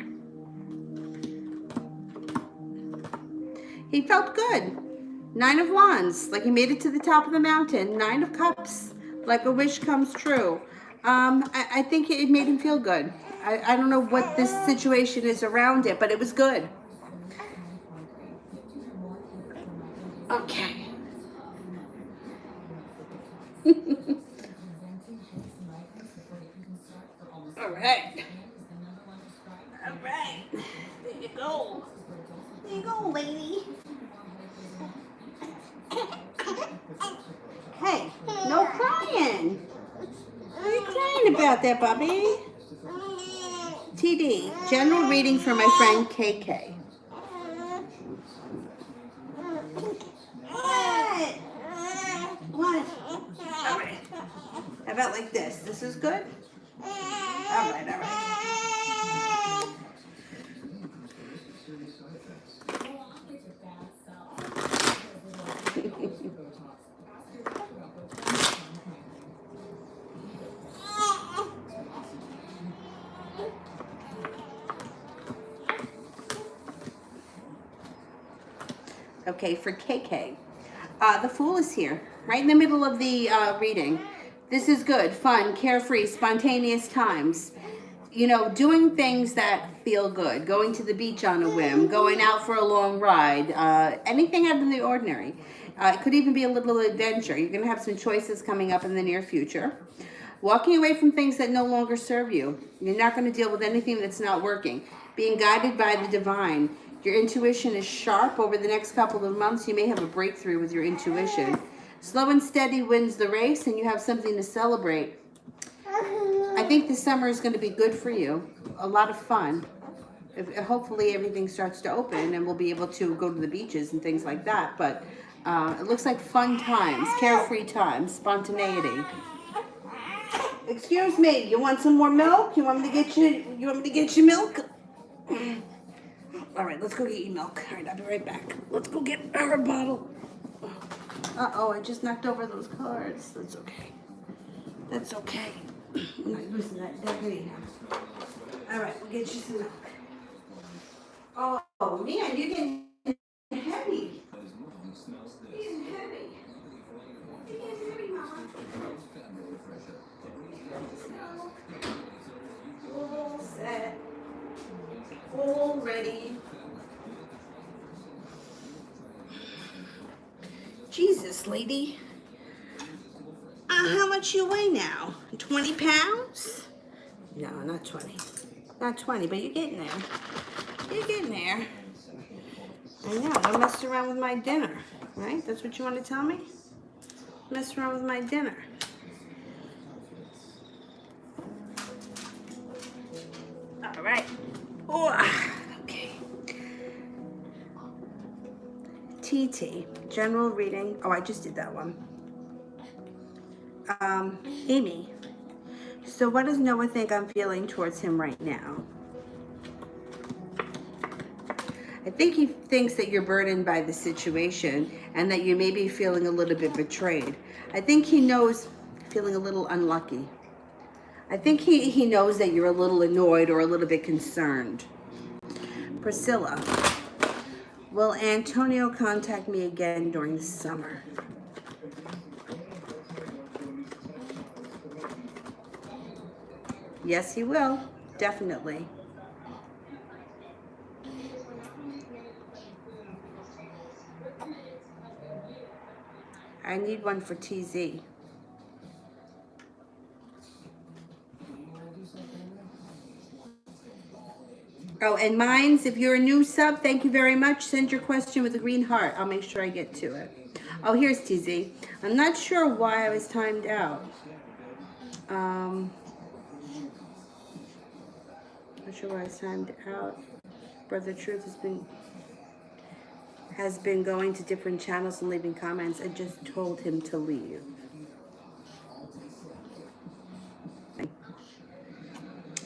He felt good. 9 of Wands, like he made it to the top of the mountain. 9 of Cups, like a wish comes true. I think it made him feel good. I don't know what this situation is around it, but it was good. Okay. All right. All right. There you go. There you go, lady. Hey, no crying. What are you crying about there, Bobby? TD, general reading for my friend KK. What? All right. How about like this? This is good? All right, all right. Okay, for KK. The Fool is here, right in the middle of the reading. This is good, fun, carefree, spontaneous times. You know, doing things that feel good. Going to the beach on a whim. Going out for a long ride. Anything out of the ordinary. It could even be a little adventure. You're going to have some choices coming up in the near future. Walking away from things that no longer serve you. You're not going to deal with anything that's not working. Being guided by the divine. Your intuition is sharp. Over the next couple of months, you may have a breakthrough with your intuition. Slow and steady wins the race, and you have something to celebrate. I think this summer is going to be good for you. A lot of fun. Hopefully everything starts to open and we'll be able to go to the beaches and things like that. But it looks like fun times, carefree times, spontaneity. Excuse me, you want some more milk? You want me to get you milk? All right, let's go get you milk. All right, I'll be right back. Let's go get our bottle. Uh-oh, I just knocked over those cards. That's okay. That's okay. I'm not using that anyhow. All right, we'll get you some milk. Oh, man, you're getting heavy. You're getting heavy. You're getting heavy, Mama. Jesus, lady. How much you weigh now? 20 pounds? No, not 20. Not 20, but you're getting there. You're getting there. I know, don't mess around with my dinner, right? That's what you want to tell me? Mess around with my dinner. All right. Oh, okay. TT, general reading. Oh, I just did that one. Amy. So what does Noah think I'm feeling towards him right now? I think he thinks that you're burdened by the situation and that you may be feeling a little bit betrayed. I think he knows feeling a little unlucky. I think he knows that you're a little annoyed or a little bit concerned. Priscilla, will Antonio contact me again during the summer? Yes, he will. Definitely. I need one for TZ. Oh, and mine's, if you're a new sub, thank you very much. Send your question with a green heart. I'll make sure I get to it. Oh, here's TZ. I'm not sure why I was timed out. Not sure why I was timed out. Brother Truth has been going to different channels and leaving comments. I just told him to leave.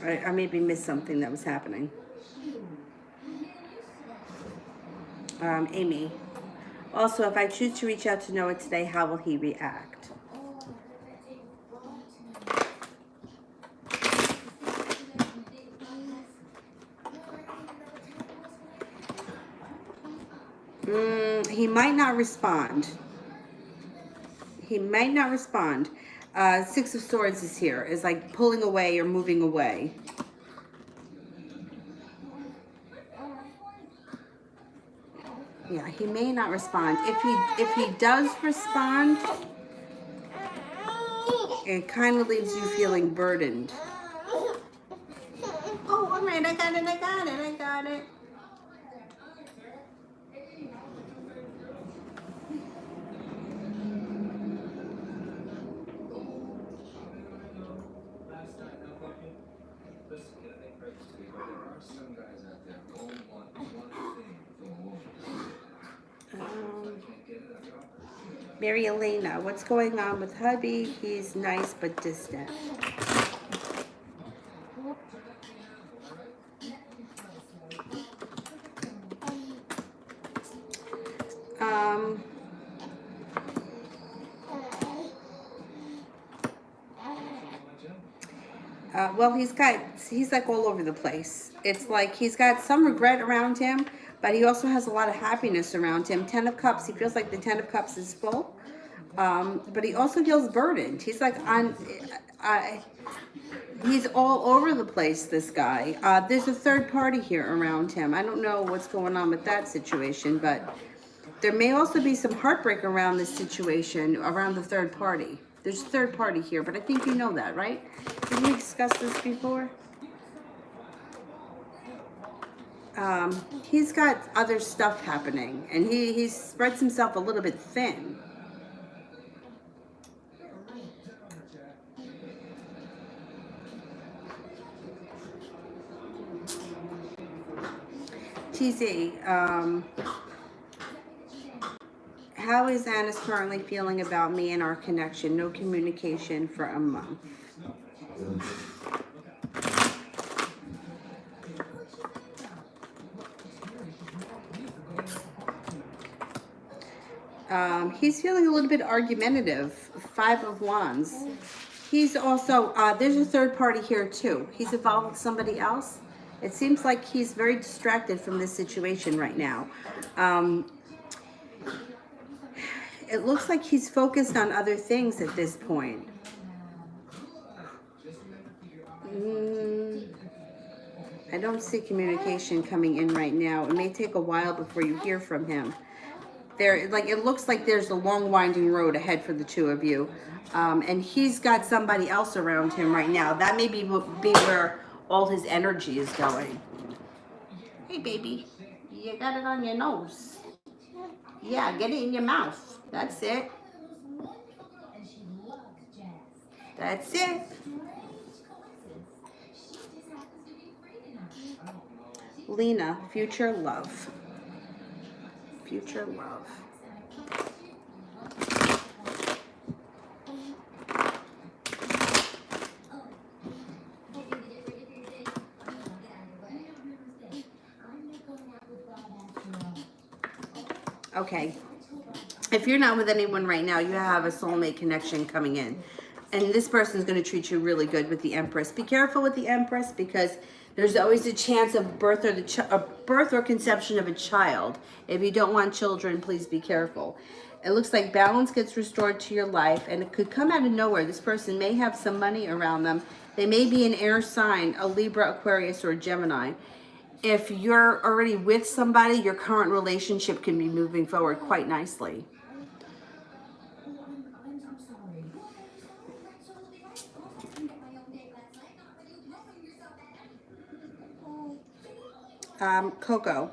I maybe missed something that was happening. Amy. Also, if I choose to reach out to Noah today, how will he react? He might not respond. He might not respond. Six of Swords is here. Is like pulling away or moving away. Yeah, he may not respond. If he does respond, it kind of leaves you feeling burdened. Oh, all right, I got it. Mary Elena, what's going on with hubby? He's nice but distant. Well, he's like all over the place. It's like he's got some regret around him, but he also has a lot of happiness around him. 10 of Cups, he feels like the 10 of Cups is full. But he also feels burdened. He's like he's all over the place, this guy. There's a third party here around him. I don't know what's going on with that situation, but there may also be some heartbreak around this situation, around the third party. There's a third party here, but I think you know that, right? Did we discuss this before? He's got other stuff happening, and he spreads himself a little bit thin. TZ, how is Annis currently feeling about me and our connection? No communication for a month. He's feeling a little bit argumentative. 5 of Wands. He's also, there's a third party here too. He's involved with somebody else. It seems like he's very distracted from this situation right now. It looks like he's focused on other things at this point. I don't see communication coming in right now. It may take a while before you hear from him. There, like, it looks like there's a long winding road ahead for the two of you. And he's got somebody else around him right now. That may be where all his energy is going. Hey, baby, you got it on your nose. Yeah, get it in your mouth. That's it. That's it. Lena, future love. Future love. Okay. If you're not with anyone right now, you have a soulmate connection coming in. And this person is going to treat you really good with the Empress. Be careful with the Empress because there's always a chance of birth or conception of a child. If you don't want children, please be careful. It looks like balance gets restored to your life, and it could come out of nowhere. This person may have some money around them. They may be an air sign, a Libra, Aquarius, or a Gemini. If you're already with somebody, your current relationship can be moving forward quite nicely. Coco,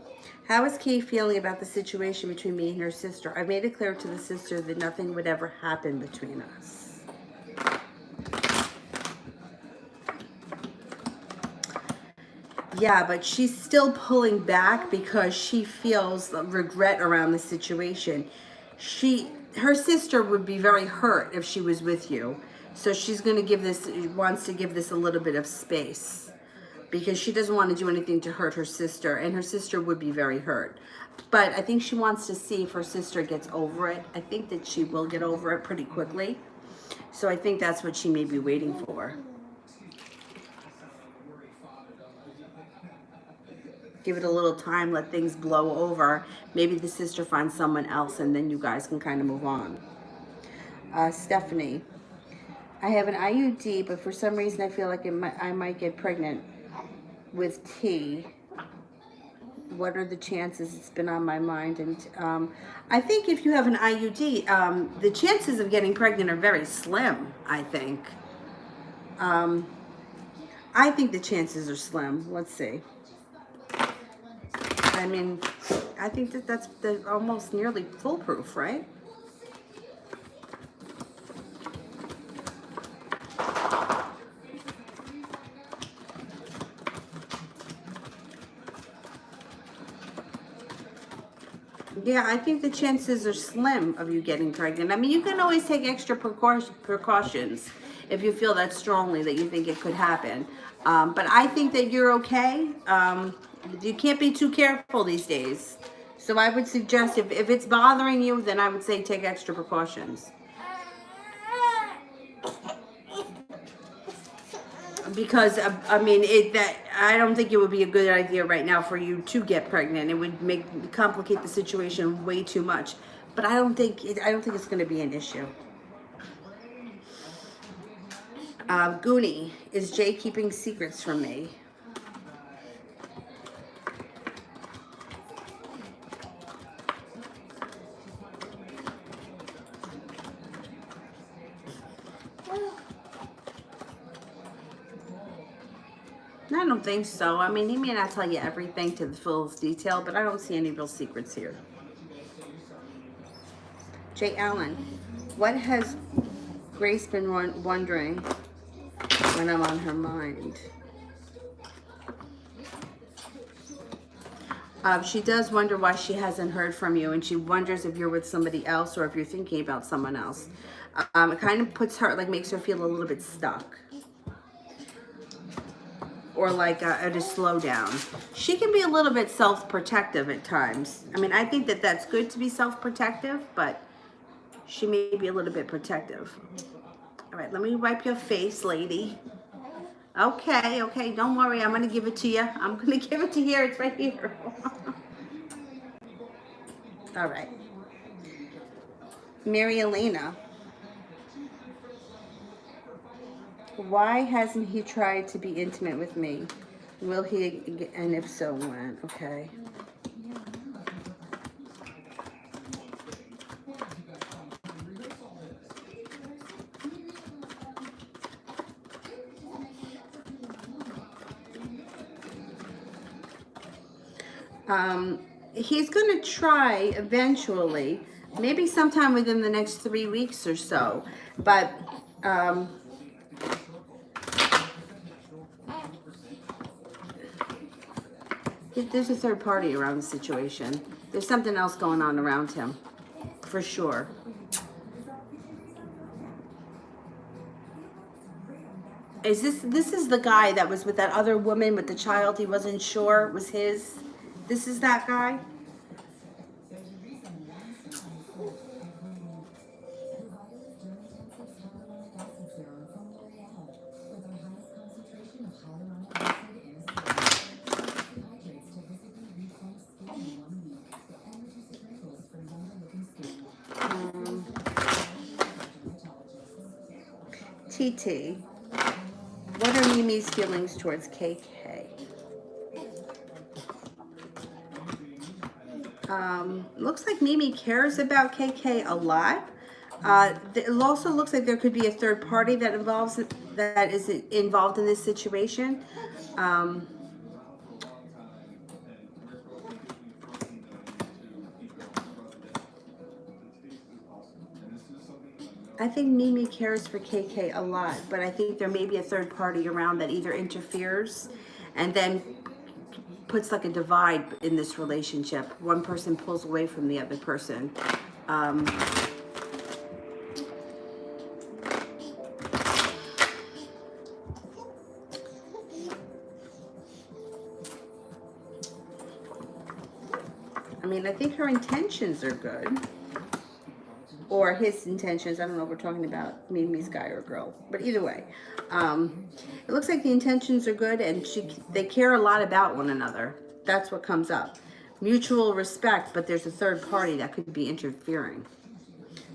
how is Kay feeling about the situation between me and her sister? I've made it clear to the sister that nothing would ever happen between us. Yeah, but she's still pulling back because she feels regret around the situation. Her sister would be very hurt if she was with you. So she's going to wants to give this a little bit of space. Because she doesn't want to do anything to hurt her sister, and her sister would be very hurt. But I think she wants to see if her sister gets over it. I think that she will get over it pretty quickly. So I think that's what she may be waiting for. Give it a little time, let things blow over. Maybe the sister finds someone else, and then you guys can kind of move on. Stephanie, I have an IUD, but for some reason I feel like I might get pregnant with T. What are the chances? It's been on my mind, and I think if you have an IUD, the chances of getting pregnant are very slim. I think the chances are slim. Let's see. I mean, I think that's almost nearly foolproof, right? Yeah, I think the chances are slim of you getting pregnant. I mean, you can always take extra precautions if you feel that strongly that you think it could happen. But I think that you're okay. You can't be too careful these days. So I would suggest if it's bothering you, then I would say take extra precautions. Because I mean, I don't think it would be a good idea right now for you to get pregnant. It would complicate the situation way too much. But I don't think it's going to be an issue. Goonie, is Jay keeping secrets from me? I don't think so. I mean, he may not tell you everything to the fullest detail, but I don't see any real secrets here. Jay Allen, what has Grace been wondering when I'm on her mind? She does wonder why she hasn't heard from you, and she wonders if you're with somebody else or if you're thinking about someone else. It kind of puts her, like, makes her feel a little bit stuck. Or like at a slowdown. She can be a little bit self-protective at times. I mean, I think that that's good to be self-protective, but she may be a little bit protective. All right, let me wipe your face, lady. Okay, don't worry. I'm going to give it to you. I'm going to give it to you. It's right here. All right. Mary Elena. Why hasn't he tried to be intimate with me? Will he, and if so, when? Okay. He's going to try eventually, maybe sometime within the next 3 weeks or so, but there's a third party around the situation. There's something else going on around him, for sure. This is the guy that was with that other woman with the child he wasn't sure was his? This is that guy? TT. What are Mimi's feelings towards KK? Looks like Mimi cares about KK a lot. It also looks like there could be a third party that is involved in this situation. I think Mimi cares for KK a lot, but I think there may be a third party around that either interferes and then puts like a divide in this relationship. One person pulls away from the other person. I mean, I think her intentions are good. Or his intentions. I don't know if we're talking about Mimi's guy or girl. But either way, it looks like the intentions are good and they care a lot about one another. That's what comes up. Mutual respect, but there's a third party that could be interfering.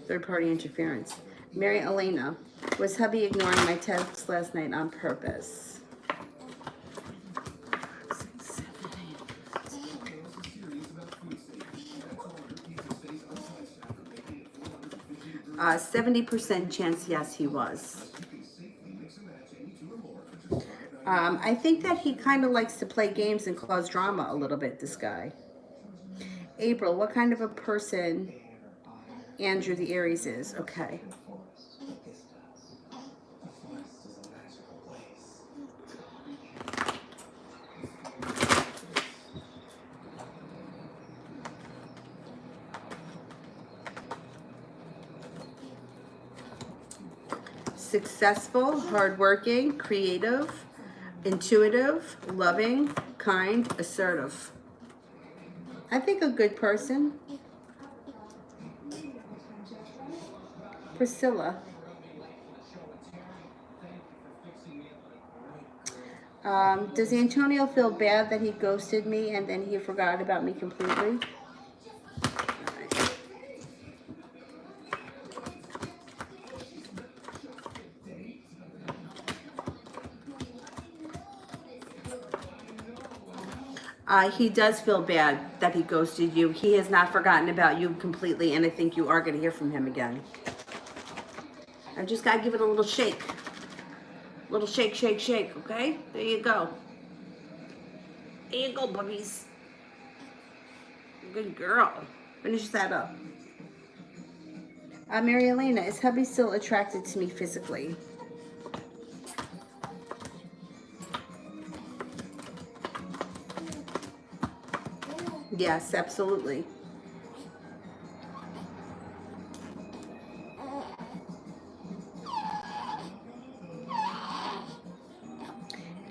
Third party interference. Mary Elena, was hubby ignoring my text last night on purpose? 70% chance, yes, he was. I think that he kind of likes to play games and cause drama a little bit, this guy. April, what kind of a person Andrew the Aries is? Okay. Successful, hardworking, creative, intuitive, loving, kind, assertive. I think a good person. Priscilla. Does Antonio feel bad that he ghosted me and then he forgot about me completely? He does feel bad that he ghosted you. He has not forgotten about you completely, and I think you are going to hear from him again. I've just got to give it a little shake. Little shake, shake, shake, okay? There you go. There you go, puppies. Good girl. Finish that up. Mary Elena, is hubby still attracted to me physically? Yes, absolutely.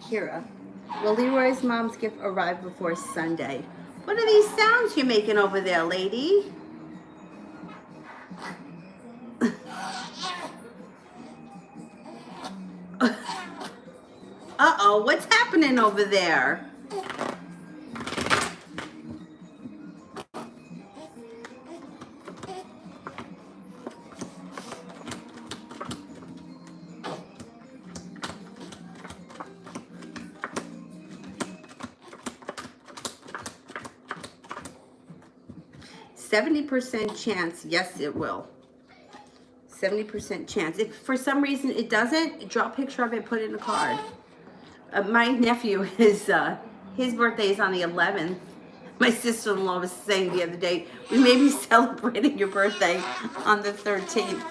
Kira, will Leroy's mom's gift arrive before Sunday? What are these sounds you're making over there, lady? Uh-oh, what's happening over there? 70% chance, yes, it will. 70% chance. If for some reason it doesn't, draw a picture of it, put it in a card. My nephew is, his birthday is on the 11th. My sister-in-law was saying the other day, we may be celebrating your birthday on the 13th.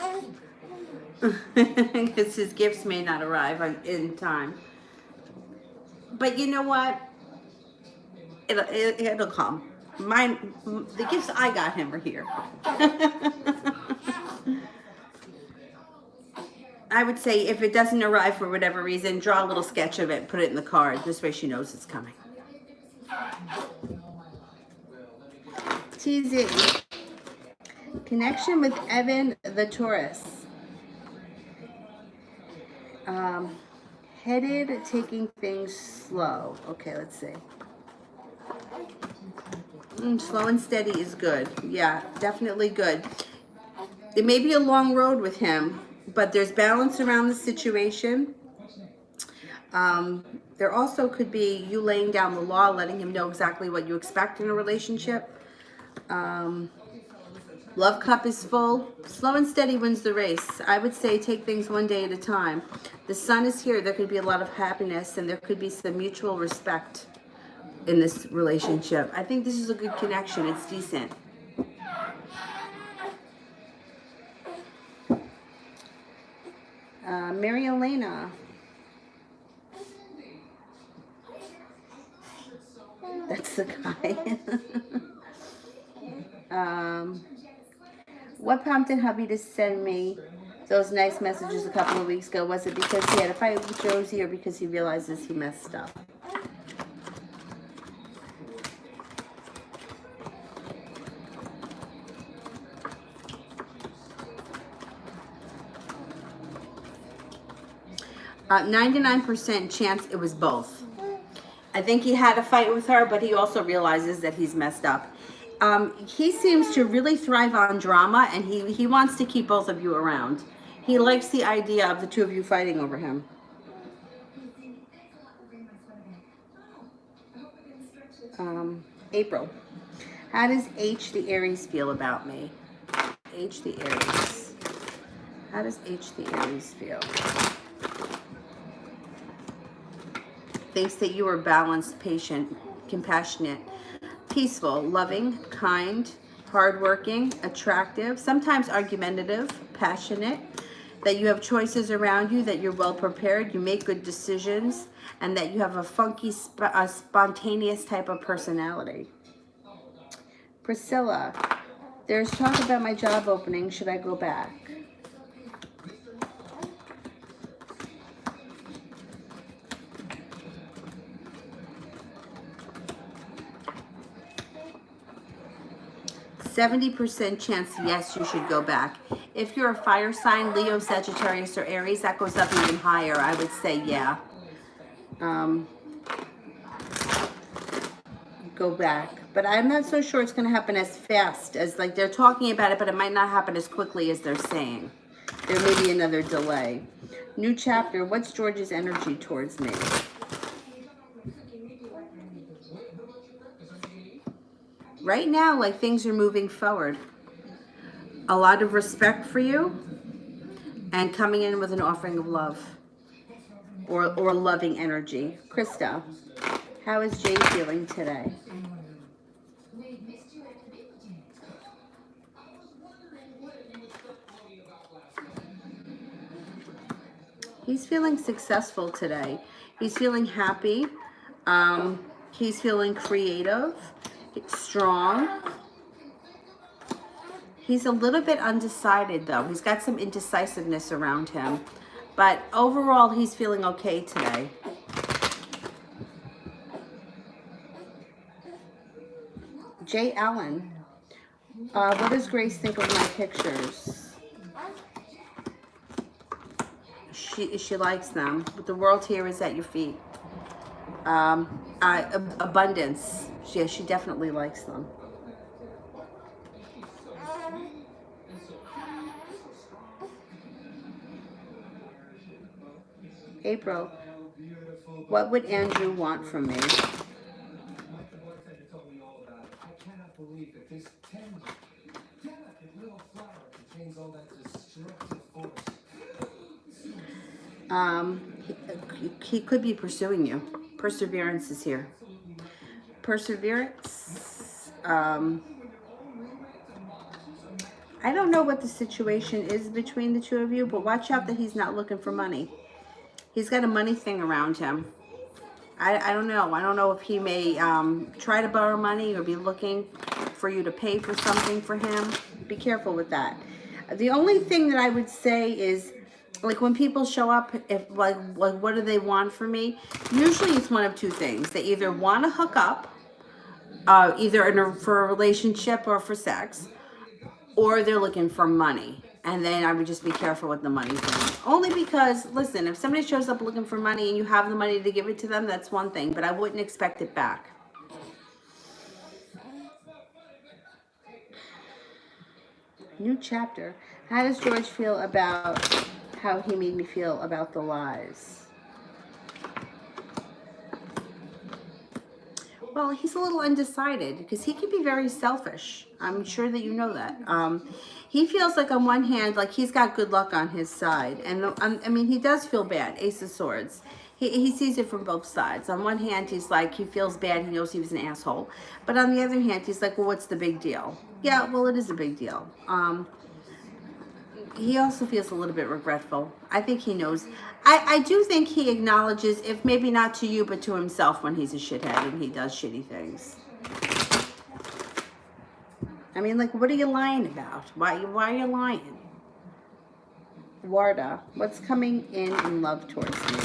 Because his gifts may not arrive in time. But you know what? It'll come. The gifts I got him are here. I would say if it doesn't arrive for whatever reason, draw a little sketch of it, put it in the card. This way she knows it's coming. TZ. Connection with Evan the Taurus. Headed, taking things slow. Okay, let's see. Slow and steady is good. Yeah, definitely good. It may be a long road with him, but there's balance around the situation. There also could be you laying down the law, letting him know exactly what you expect in a relationship. Love cup is full. Slow and steady wins the race. I would say take things one day at a time. The sun is here. There could be a lot of happiness, and there could be some mutual respect in this relationship. I think this is a good connection. It's decent. Mary Elena. That's the guy. What prompted hubby to send me those nice messages a couple of weeks ago? Was it because he had a fight with Josie or because he realizes he messed up? Uh, 99% chance it was both. I think he had a fight with her, but he also realizes that he's messed up. He seems to really thrive on drama, and he wants to keep both of you around. He likes the idea of the two of you fighting over him. April. How does H the Aries feel about me? H the Aries. How does H the Aries feel? Thinks that you are balanced, patient, compassionate, peaceful, loving, kind, hardworking, attractive, sometimes argumentative, passionate, that you have choices around you, that you're well prepared, you make good decisions, and that you have a funky, spontaneous type of personality. Priscilla, there's talk about my job opening. Should I go back? %70 chance, yes, you should go back. If you're a fire sign, Leo, Sagittarius, or Aries, that goes up even higher. I would say, yeah. Go back. But I'm not so sure it's going to happen as fast as, like, they're talking about it, but it might not happen as quickly as they're saying. There may be another delay. New chapter. What's George's energy towards me? Right now, like, things are moving forward. A lot of respect for you and coming in with an offering of love or loving energy. Krista, how is Jay feeling today? He's feeling successful today. He's feeling happy. He's feeling creative, strong. He's a little bit undecided, though. He's got some indecisiveness around him. But overall, he's feeling okay today. Jay Allen, what does Grace think of my pictures? She likes them. The world here is at your feet. Abundance. She definitely likes them. April, what would Andrew want from me? My boyfriend told me all about it. I cannot believe that this tender, delicate little flower contains all that destructive force. He could be pursuing you. Perseverance is here. Perseverance. I don't know what the situation is between the two of you, but watch out that he's not looking for money. He's got a money thing around him. I don't know. I don't know if he may try to borrow money or be looking for you to pay for something for him. Be careful with that. The only thing that I would say is, like, when people show up, if like what do they want from me? Usually it's one of two things. They either want to hook up, either for a relationship or for sex, or they're looking for money. And then I would just be careful with the money thing. Only because, listen, if somebody shows up looking for money and you have the money to give it to them, that's one thing, but I wouldn't expect it back. New chapter. How does George feel about how he made me feel about the lies? Well, he's a little undecided because he can be very selfish. I'm sure that you know that. He feels like on one hand, like he's got good luck on his side. And I mean, he does feel bad. Ace of Swords. He sees it from both sides. On one hand, he's like, he feels bad. He knows he was an asshole. But on the other hand, he's like, well, what's the big deal? Yeah, well, it is a big deal. He also feels a little bit regretful. I think he knows. I do think he acknowledges, if maybe not to you, but to himself, when he's a shithead and he does shitty things. I mean, like, what are you lying about? Why are you lying? Warda, what's coming in love towards me?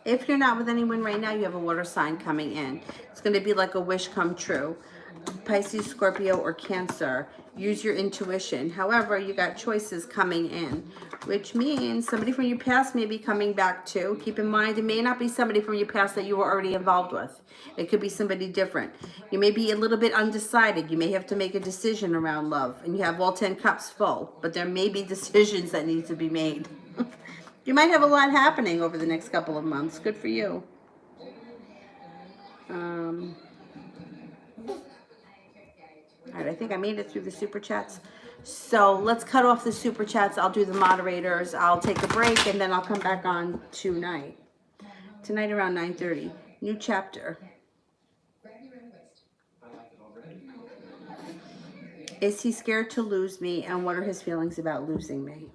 If you're not with anyone right now, you have a water sign coming in. It's going to be like a wish come true. Pisces, Scorpio, or Cancer. Use your intuition. However, you got choices coming in, which means somebody from your past may be coming back too. Keep in mind, it may not be somebody from your past that you were already involved with. It could be somebody different. You may be a little bit undecided. You may have to make a decision around love, and you have all 10 cups full, but there may be decisions that need to be made. You might have a lot happening over the next couple of months. Good for you. All right, I think I made it through the super chats. So let's cut off the super chats. I'll do the moderators. I'll take a break, and then I'll come back on tonight. Tonight around 9:30. New chapter. Is he scared to lose me, and what are his feelings about losing me?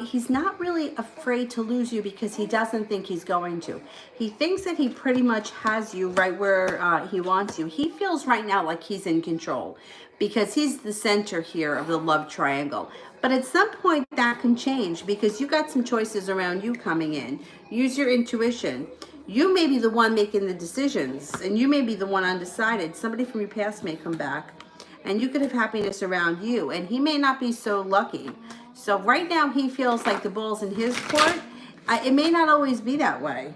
He's not really afraid to lose you because he doesn't think he's going to. He thinks that he pretty much has you right where he wants you. He feels right now like he's in control because he's the center here of the love triangle. But at some point that can change because you got some choices around you coming in. Use your intuition. You may be the one making the decisions, and you may be the one undecided. Somebody from your past may come back, and you could have happiness around you, and he may not be so lucky. So right now he feels like the ball's in his court. It may not always be that way.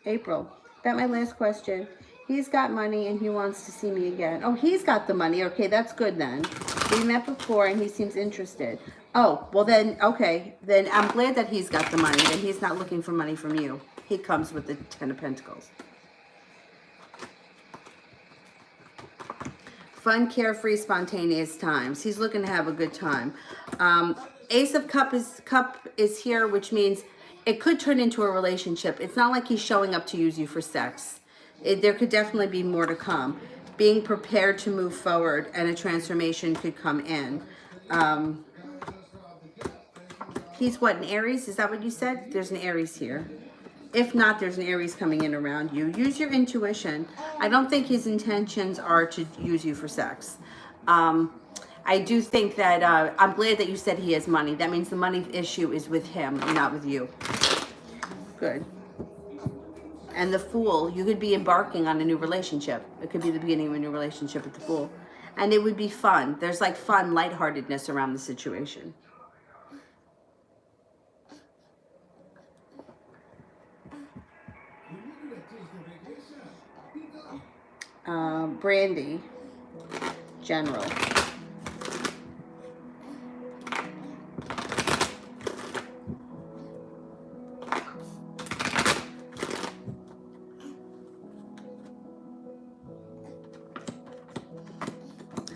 April, that my last question. He's got money and he wants to see me again. Oh, he's got the money. Okay, that's good then. We met before and he seems interested. Oh, well then, okay. Then I'm glad that he's got the money. Then he's not looking for money from you. He comes with the 10 of Pentacles. Fun, carefree, spontaneous times. He's looking to have a good time. Ace of Cup is here, which means it could turn into a relationship. It's not like he's showing up to use you for sex. There could definitely be more to come. Being prepared to move forward, and a transformation could come in. He's what, an Aries? Is that what you said? There's an Aries here. If not, there's an Aries coming in around you. Use your intuition. I don't think his intentions are to use you for sex. I do think that, I'm glad that you said he has money. That means the money issue is with him and not with you. Good. And the Fool, you could be embarking on a new relationship. It could be the beginning of a new relationship with the Fool. And it would be fun. There's like fun, lightheartedness around the situation. Brandy, General.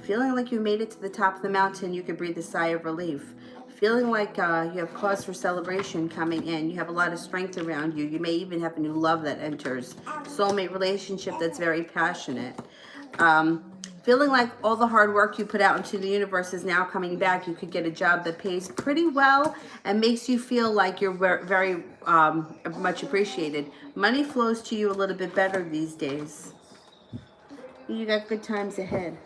Feeling like you made it to the top of the mountain, you could breathe a sigh of relief. Feeling like you have cause for celebration coming in. You have a lot of strength around you. You may even have a new love that enters. Soulmate relationship that's very passionate. Feeling like all the hard work you put out into the universe is now coming back. You could get a job that pays pretty well and makes you feel like you're very much appreciated. Money flows to you a little bit better these days. You got good times ahead.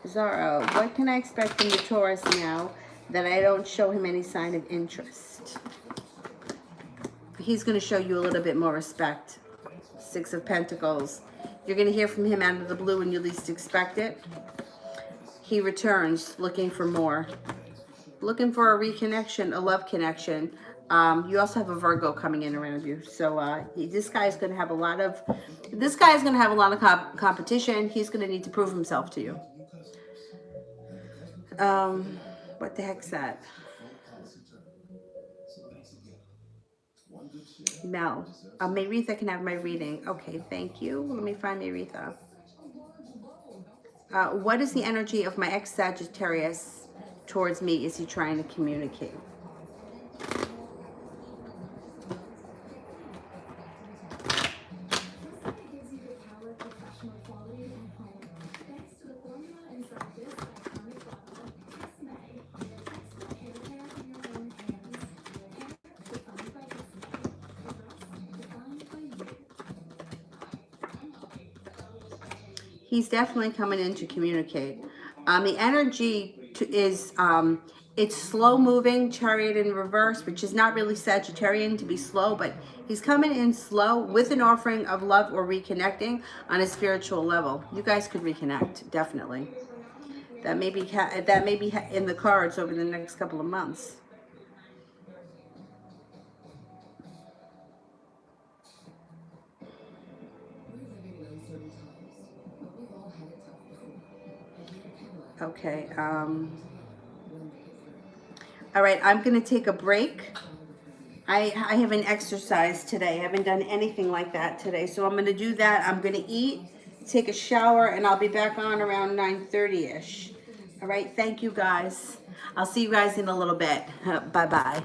Zorro, what can I expect from the Taurus now that I don't show him any sign of interest? He's going to show you a little bit more respect. Six of Pentacles. You're going to hear from him out of the blue when you least expect it. He returns looking for more. Looking for a reconnection, a love connection. You also have a Virgo coming in around you. So this guy is going to have a lot of competition. He's going to need to prove himself to you. What the heck's that? Mel. Mayretha can have my reading. Okay, thank you. Let me find Mayretha. What is the energy of my ex-Sagittarius towards me? Is he trying to communicate? He's definitely coming in to communicate. The energy is, it's slow moving, Chariot in reverse, which is not really Sagittarian to be slow, but he's coming in slow with an offering of love or reconnecting on a spiritual level. You guys could reconnect, definitely. That may be in the cards over the next couple of months. Okay. All right, I'm going to take a break. I have an exercise today. I haven't done anything like that today. So I'm going to do that. I'm going to eat, take a shower, and I'll be back on around 9:30-ish. All right, thank you guys. I'll see you guys in a little bit. Bye-bye.